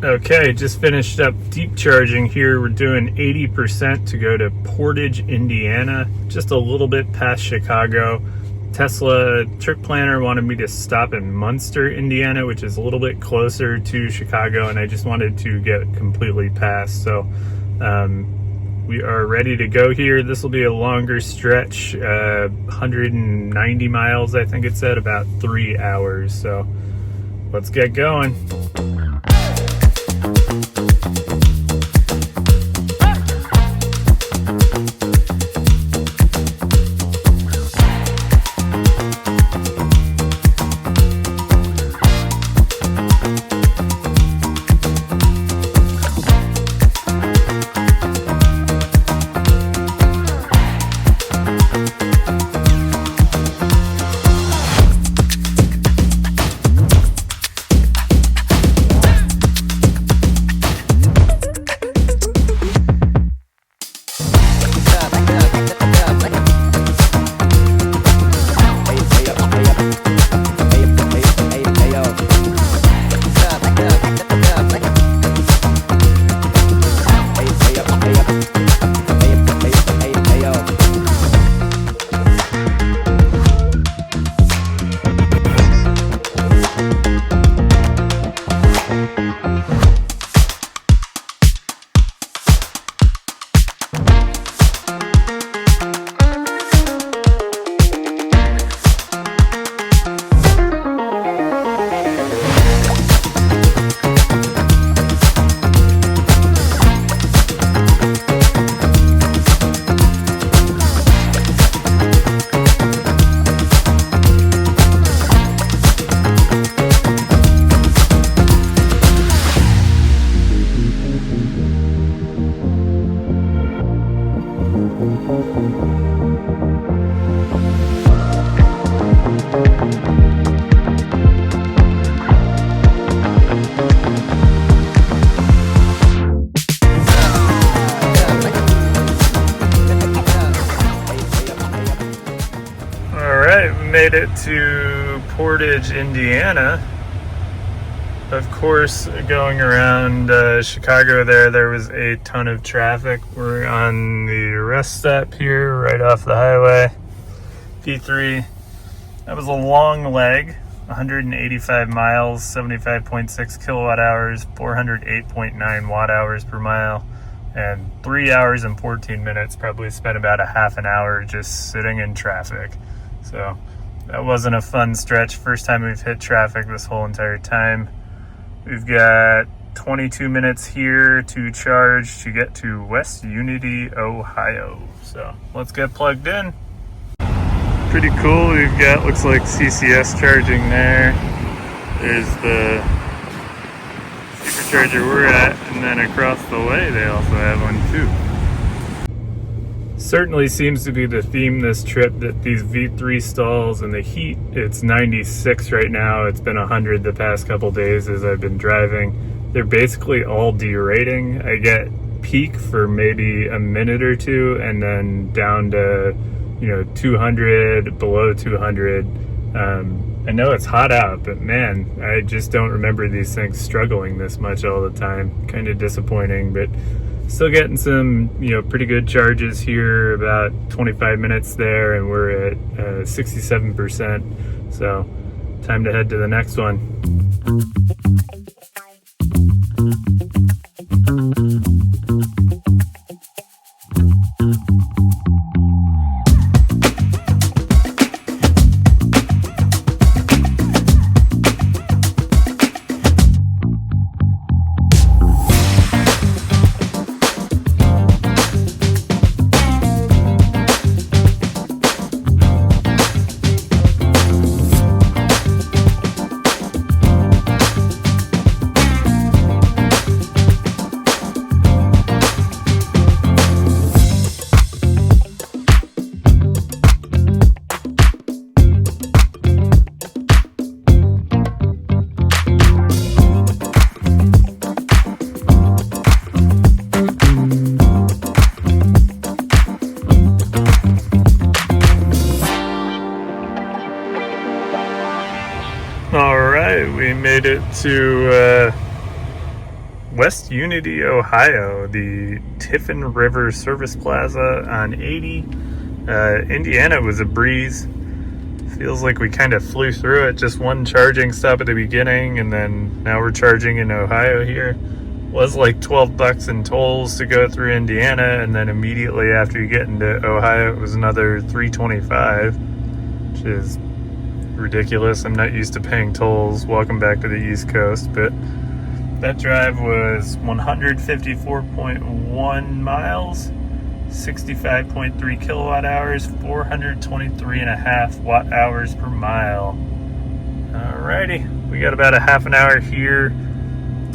Okay, just finished up deep charging here. We're doing 80% to go to Portage, Indiana, just a little bit past Chicago. Tesla trip planner wanted me to stop in Munster, Indiana, which is a little bit closer to Chicago, and I just wanted to get completely past. So, we are ready to go here. This will be a longer stretch, 190 miles, I think it said, about 3 hours. So let's get going. Made it to Portage, Indiana. Of course, going around Chicago there was a ton of traffic. We're on the rest stop here, right off the highway, P3. That was a long leg, 185 miles, 75.6 kilowatt hours, 408.9 watt hours per mile, and 3 hours and 14 minutes. Probably spent about a half an hour just sitting in traffic. So that wasn't a fun stretch. First time we've hit traffic this whole entire time. We've got 22 minutes here to charge to get to West Unity, Ohio. So let's get plugged in. Pretty cool. We've got, looks like CCS charging there. There's the supercharger we're at, and then across the way they also have one too. Certainly seems to be the theme this trip, that these V3 stalls and the heat. It's 96 right now. It's been 100 the past couple days as I've been driving. They're basically all derating. I get peak for maybe a minute or two and then down to 200, below 200. I know it's hot out, but man, I just don't remember these things struggling this much all the time. Kind of disappointing, but still getting some, pretty good charges here, about 25 minutes there, and we're at 67%. So time to head to the next one. We made it to West Unity, Ohio, the Tiffin River Service Plaza on 80. Indiana was a breeze. Feels like we kind of flew through it. Just one charging stop at the beginning, and then now we're charging in Ohio here. Was like $12 in tolls to go through Indiana, and then immediately after you get into Ohio, it was another $3.25, which is ridiculous. I'm not used to paying tolls. Welcome back to the East Coast. But that drive was 154.1 miles, 65.3 kilowatt hours, 423.5 watt hours per mile. Alrighty, we got about a half an hour here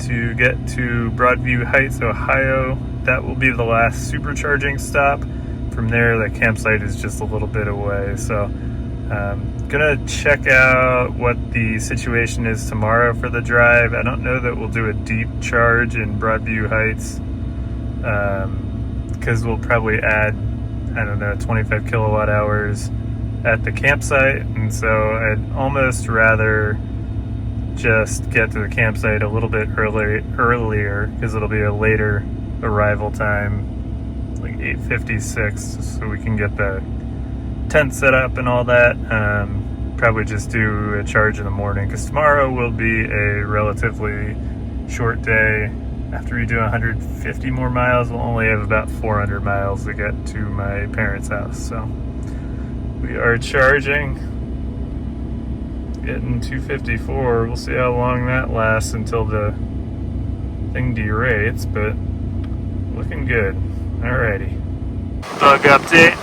to get to Broadview Heights, Ohio. That will be the last supercharging stop. From there, the campsite is just a little bit away. So gonna check out what the situation is tomorrow for the drive. I don't know that we'll do a deep charge in Broadview Heights, because we'll probably add, 25 kilowatt hours at the campsite, and so I'd almost rather just get to the campsite a little bit earlier, because it'll be a later arrival time, like 8:56, so we can get the tent set up and all that. Probably just do a charge in the morning, because tomorrow will be a relatively short day. After we do 150 more miles, we'll only have about 400 miles to get to my parents' house. So we are charging, getting 254. We'll see how long that lasts until the thing derates, but looking good. Alrighty. Bug update.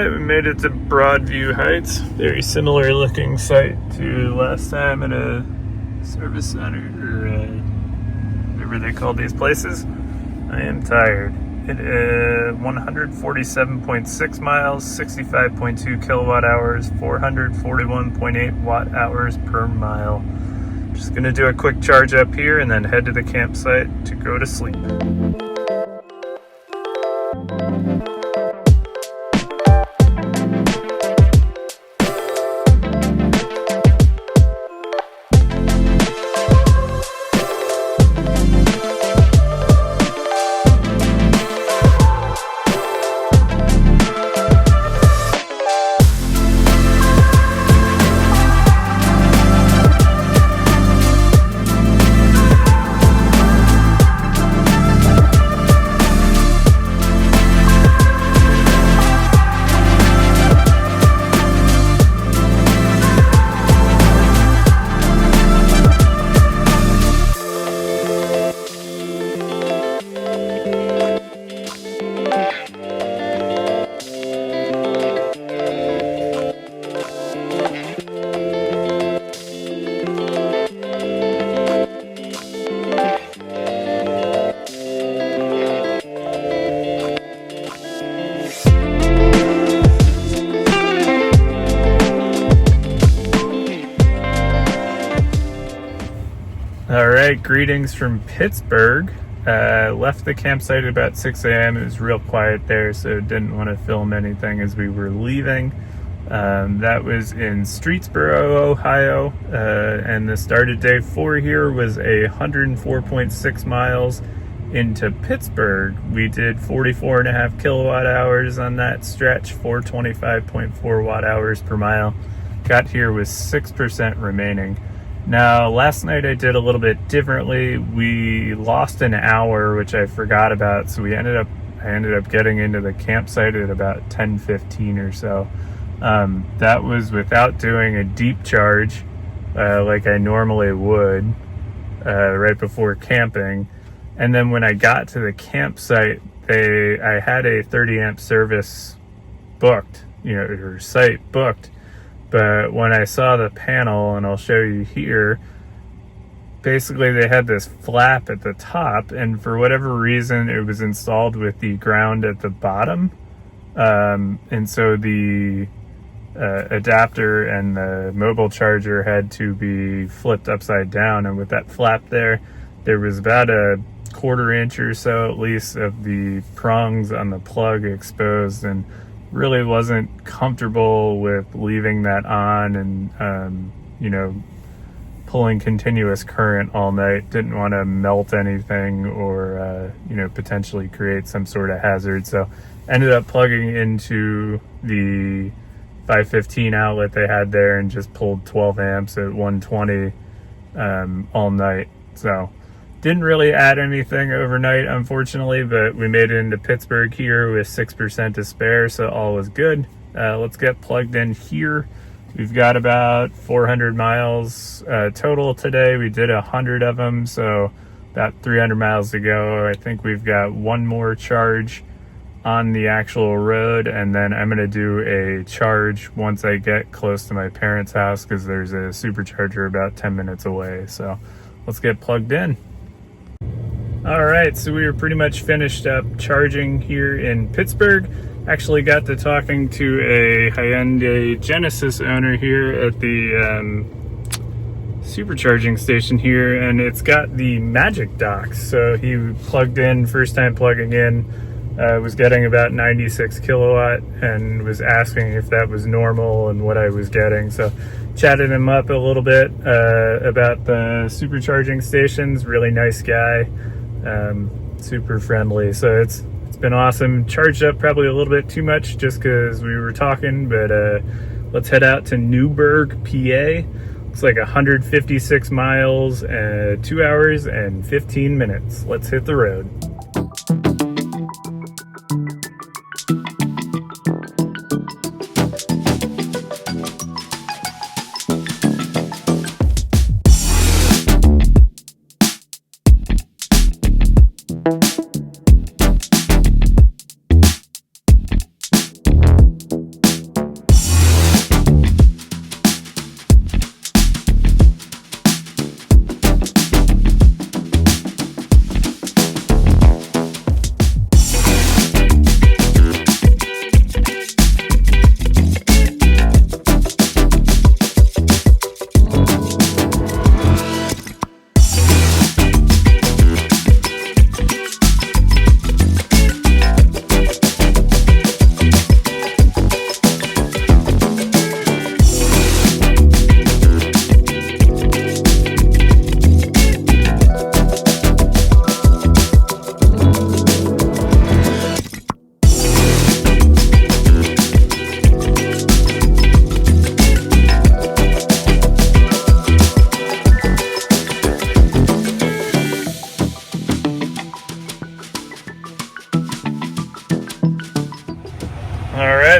We made it to Broadview Heights. Very similar looking site to last time at a service center, or whatever they call these places. I am tired. It is 147.6 miles, 65.2 kilowatt hours, 441.8 watt hours per mile. Just gonna do a quick charge up here and then head to the campsite to go to sleep. All right, greetings from Pittsburgh. Left the campsite at about 6 a.m. It was real quiet there, so didn't want to film anything as we were leaving. That was in Streetsboro, Ohio, and the start of day 4 here was 104.6 miles into Pittsburgh. We did 44.5 kilowatt hours on that stretch, 425.4 watt hours per mile. Got here with 6% remaining. Now, last night I did a little bit differently. We lost an hour, which I forgot about, so I ended up getting into the campsite at about 10:15 or so. That was without doing a deep charge, like I normally would, right before camping. And then when I got to the campsite, I had a 30 amp service booked, or site booked. But when I saw the panel, and I'll show you here, basically they had this flap at the top, and for whatever reason, it was installed with the ground at the bottom. And so the adapter and the mobile charger had to be flipped upside down. And with that flap there was about a 1/4 inch or so at least of the prongs on the plug exposed, and really wasn't comfortable with leaving that on and pulling continuous current all night. Didn't want to melt anything or potentially create some sort of hazard, so ended up plugging into the 515 outlet they had there and just pulled 12 amps at 120 all night. So didn't really add anything overnight, unfortunately, but we made it into Pittsburgh here with 6% to spare, so all was good. Let's get plugged in here. We've got about 400 miles total today. We did 100 of them, so about 300 miles to go. I think we've got one more charge on the actual road, and then I'm going to do a charge once I get close to my parents' house, because there's a supercharger about 10 minutes away. So let's get plugged in. All right, so we were pretty much finished up charging here in Pittsburgh. Actually got to talking to a Hyundai Genesis owner here at the supercharging station here, and it's got the Magic Docks. So he plugged in, first time plugging in, was getting about 96 kilowatt and was asking if that was normal and what I was getting. So chatted him up a little bit about the supercharging stations. Really nice guy. Super friendly, so it's been awesome. Charged up probably a little bit too much just because we were talking, but let's head out to Newburgh, PA. It's like 156 miles, 2 hours and 15 minutes. Let's hit the road.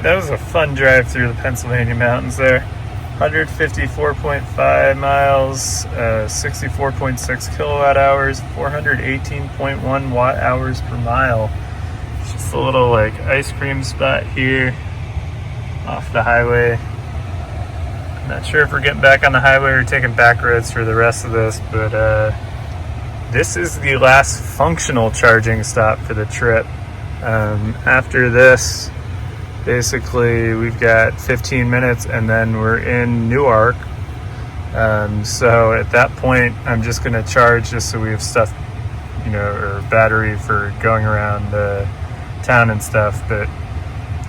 That was a fun drive through the Pennsylvania mountains there. 154.5 miles, 64.6 kilowatt hours, 418.1 watt hours per mile. It's just a little like ice cream spot here off the highway. I'm not sure if we're getting back on the highway or taking back roads for the rest of this, but this is the last functional charging stop for the trip. After this, basically we've got 15 minutes and then we're in Newark, So at that point, I'm just going to charge just so we have stuff, or battery for going around town and stuff. But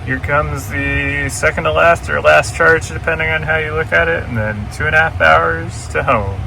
here comes the second to last or last charge, depending on how you look at it, and then 2.5 hours to home.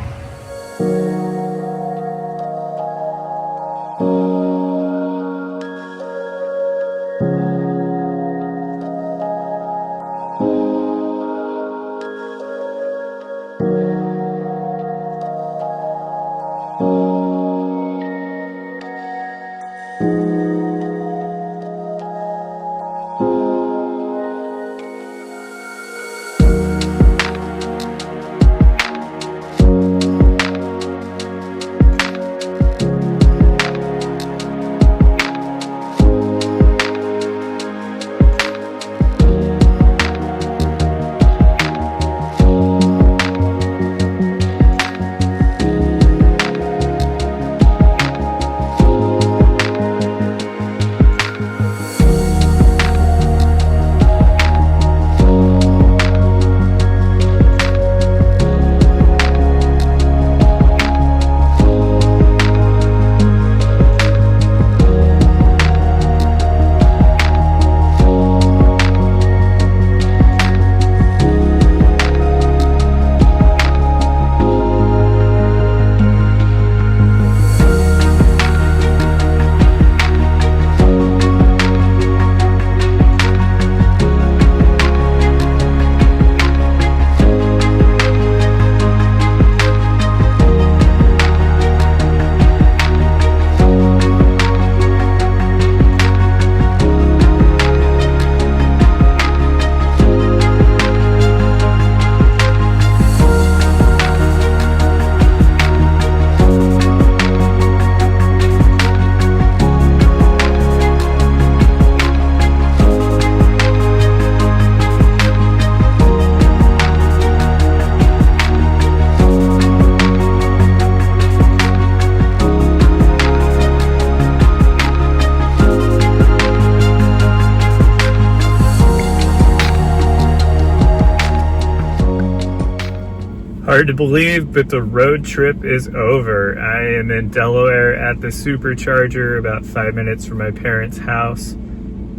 Hard to believe, but the road trip is over. I am in Delaware at the supercharger, about 5 minutes from my parents' house.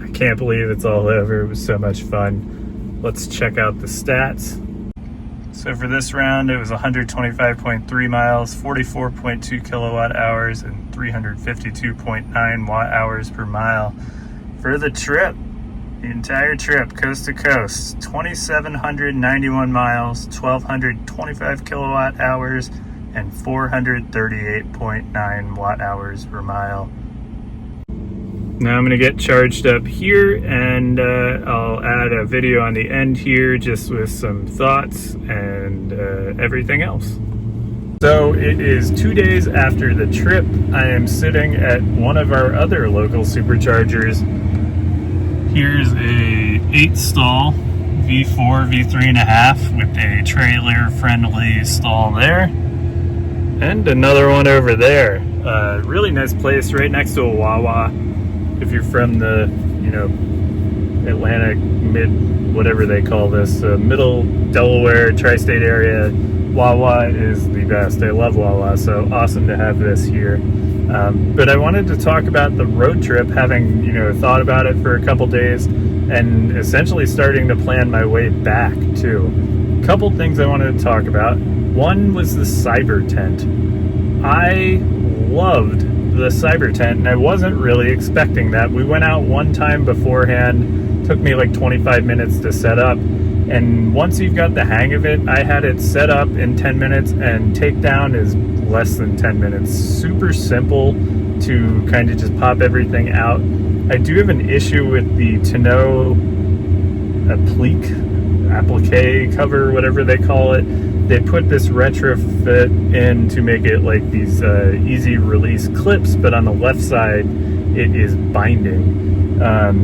I can't believe it's all over. It was so much fun. Let's check out the stats. So for this round, it was 125.3 miles, 44.2 kilowatt hours, and 352.9 watt hours per mile. For the trip, the entire trip, coast to coast, 2,791 miles, 1,225 kilowatt hours, and 438.9 watt hours per mile. Now I'm going to get charged up here, and I'll add a video on the end here just with some thoughts and everything else. So it is 2 days after the trip. I am sitting at one of our other local superchargers. Here's a 8-stall V4, V3.5 with a trailer-friendly stall there. And another one over there. Really nice place right next to a Wawa. If you're from the, Atlantic, whatever they call this, middle Delaware, tri-state area, Wawa is the best. I love Wawa, so awesome to have this here. But I wanted to talk about the road trip, having, thought about it for a couple days and essentially starting to plan my way back too. A couple things I wanted to talk about. One was the Cybertent. I loved the Cybertent, and I wasn't really expecting that. We went out one time beforehand, took me like 25 minutes to set up, and once you've got the hang of it, I had it set up in 10 minutes and takedown is less than 10 minutes. Super simple to kind of just pop everything out. I do have an issue with the tonneau applique cover, whatever they call it. They put this retrofit in to make it like these easy release clips, but on the left side it is binding.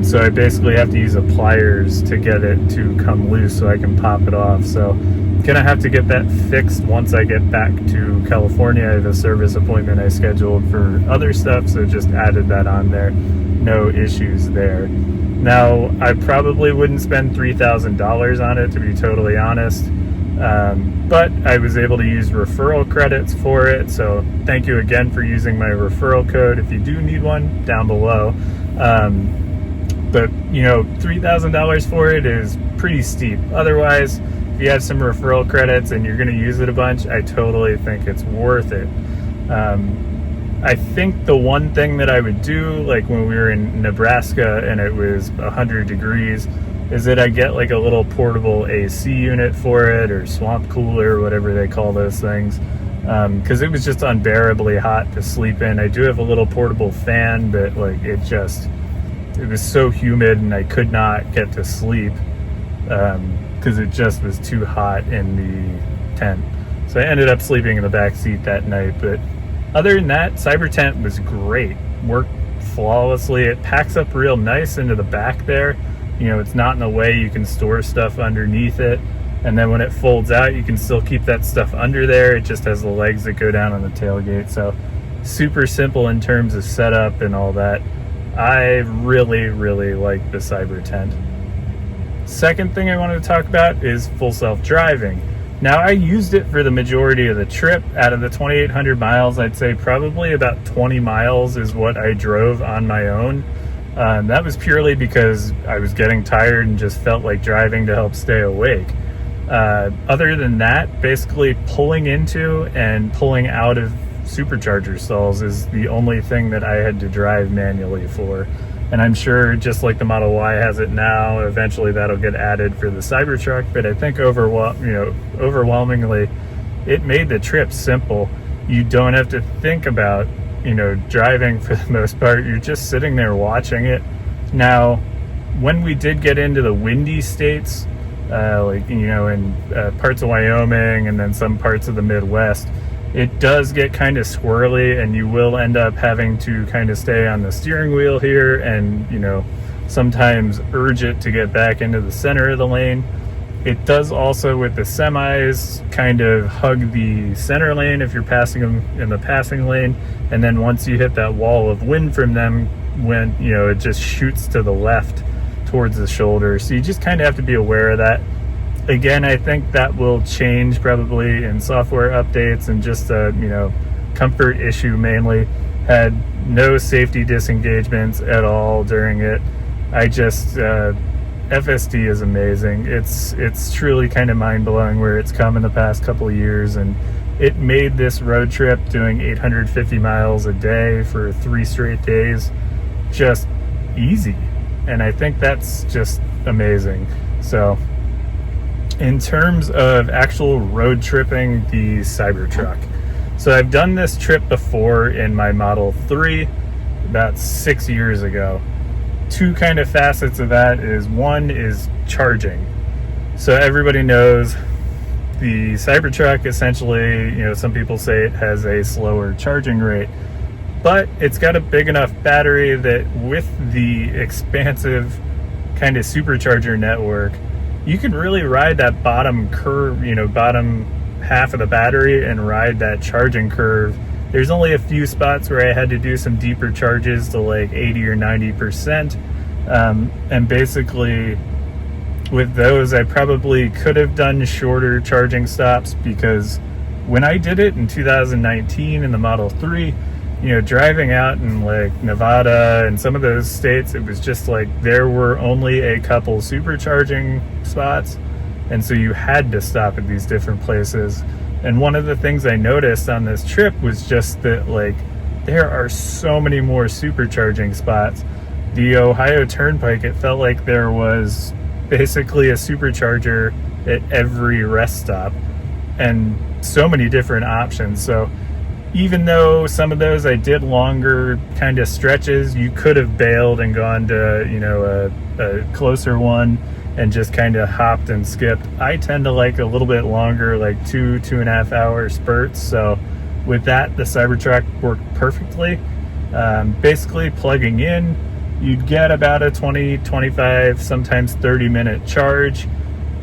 So I basically have to use pliers to get it to come loose so I can pop it off. So I'm gonna have to get that fixed once I get back to California. I have a service appointment I scheduled for other stuff, so just added that on there. No issues there. Now, I probably wouldn't spend $3,000 on it, to be totally honest. But I was able to use referral credits for it, so thank you again for using my referral code if you do need one, down below. But $3,000 for it is pretty steep. Otherwise, if you have some referral credits and you're going to use it a bunch, I totally think it's worth it. I think the one thing that I would do, like when we were in Nebraska and it was 100 degrees, is that I get like a little portable AC unit for it, or swamp cooler, whatever they call those things, because it was just unbearably hot to sleep in. I do have a little portable fan, but like it was so humid and I could not get to sleep because it just was too hot in the tent. So I ended up sleeping in the back seat that night. But other than that, Cybertent was great. Worked flawlessly. It packs up real nice into the back there. It's not in the way. You can store stuff underneath it. And then when it folds out, you can still keep that stuff under there. It just has the legs that go down on the tailgate. So super simple in terms of setup and all that. I really, really like the Cybertent. Second thing I wanted to talk about is full self-driving. Now, I used it for the majority of the trip. Out of the 2,800 miles, I'd say probably about 20 miles is what I drove on my own. That was purely because I was getting tired and just felt like driving to help stay awake. Other than that, basically pulling into and pulling out of supercharger stalls is the only thing that I had to drive manually for. And I'm sure, just like the Model Y has it now, eventually that'll get added for the Cybertruck. But I think overwhelmingly, it made the trip simple. You don't have to think about, driving for the most part. You're just sitting there watching it. Now, when we did get into the windy states, in parts of Wyoming and then some parts of the Midwest, it does get kind of squirrely, and you will end up having to kind of stay on the steering wheel here and, sometimes urge it to get back into the center of the lane. It does also, with the semis, kind of hug the center lane if you're passing them in the passing lane. And then once you hit that wall of wind from them, it just shoots to the left towards the shoulder. So you just kind of have to be aware of that. Again, I think that will change probably in software updates, and just a comfort issue mainly. Had no safety disengagements at all during it. FSD is amazing. It's truly kind of mind-blowing where it's come in the past couple of years, and it made this road trip doing 850 miles a day for 3 straight days just easy. And I think that's just amazing. So in terms of actual road tripping the Cybertruck, so I've done this trip before in my Model 3 about 6 years ago. Two kind of facets of that is, one is charging. So everybody knows the Cybertruck essentially, some people say it has a slower charging rate, but it's got a big enough battery that with the expansive kind of supercharger network, you can really ride that bottom curve, bottom half of the battery, and ride that charging curve. There's only a few spots where I had to do some deeper charges to like 80 or 90%. And basically with those, I probably could have done shorter charging stops, because when I did it in 2019 in the Model 3, driving out in like Nevada and some of those states, it was just like there were only a couple supercharging spots. And so you had to stop at these different places. And one of the things I noticed on this trip was just that, like, there are so many more supercharging spots. The Ohio Turnpike, it felt like there was basically a supercharger at every rest stop, and so many different options. So even though some of those I did longer kind of stretches, you could have bailed and gone to, a closer one and just kind of hopped and skipped. I tend to like a little bit longer, like 2.5 hour spurts. So with that, the Cybertruck worked perfectly. Basically plugging in, you'd get about a 20, 25, sometimes 30-minute charge.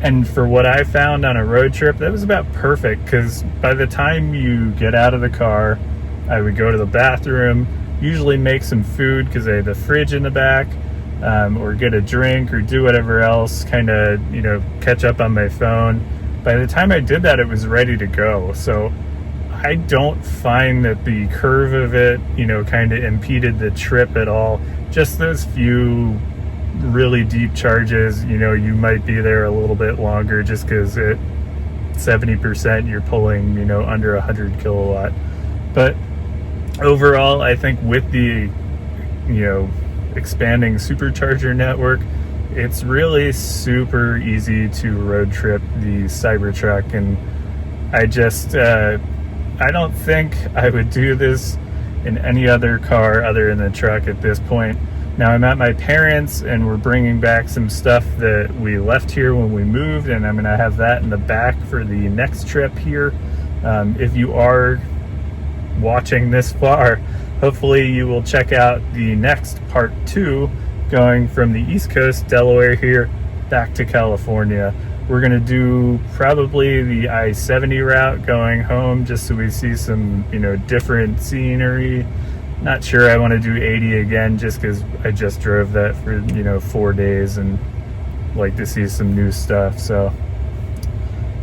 And for what I found on a road trip, that was about perfect, because by the time you get out of the car, I would go to the bathroom, usually make some food because I had the fridge in the back, or get a drink or do whatever else, kind of, catch up on my phone. by the time I did that, it was ready to go. So I don't find that the curve of it, kind of impeded the trip at all. Just those few really deep charges, you might be there a little bit longer just because at 70% you're pulling, under 100 kilowatt. But overall, I think with the, expanding supercharger network, it's really super easy to road trip the Cybertruck. And I don't think I would do this in any other car other than the truck at this point. Now I'm at my parents' and we're bringing back some stuff that we left here when we moved, and I'm gonna have that in the back for the next trip here. If you are watching this far, hopefully you will check out the next part 2, going from the East Coast, Delaware here, back to California. We're gonna do probably the I-70 route going home, just so we see some, different scenery. Not sure I want to do 80 again, just because I just drove that for, 4 days and like to see some new stuff. So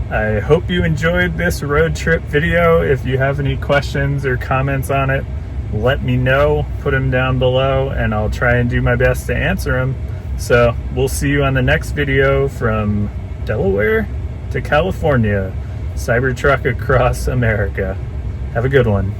I hope you enjoyed this road trip video. If you have any questions or comments on it, let me know, put them down below, and I'll try and do my best to answer them. So we'll see you on the next video from Delaware to California, Cybertruck across America. Have a good one.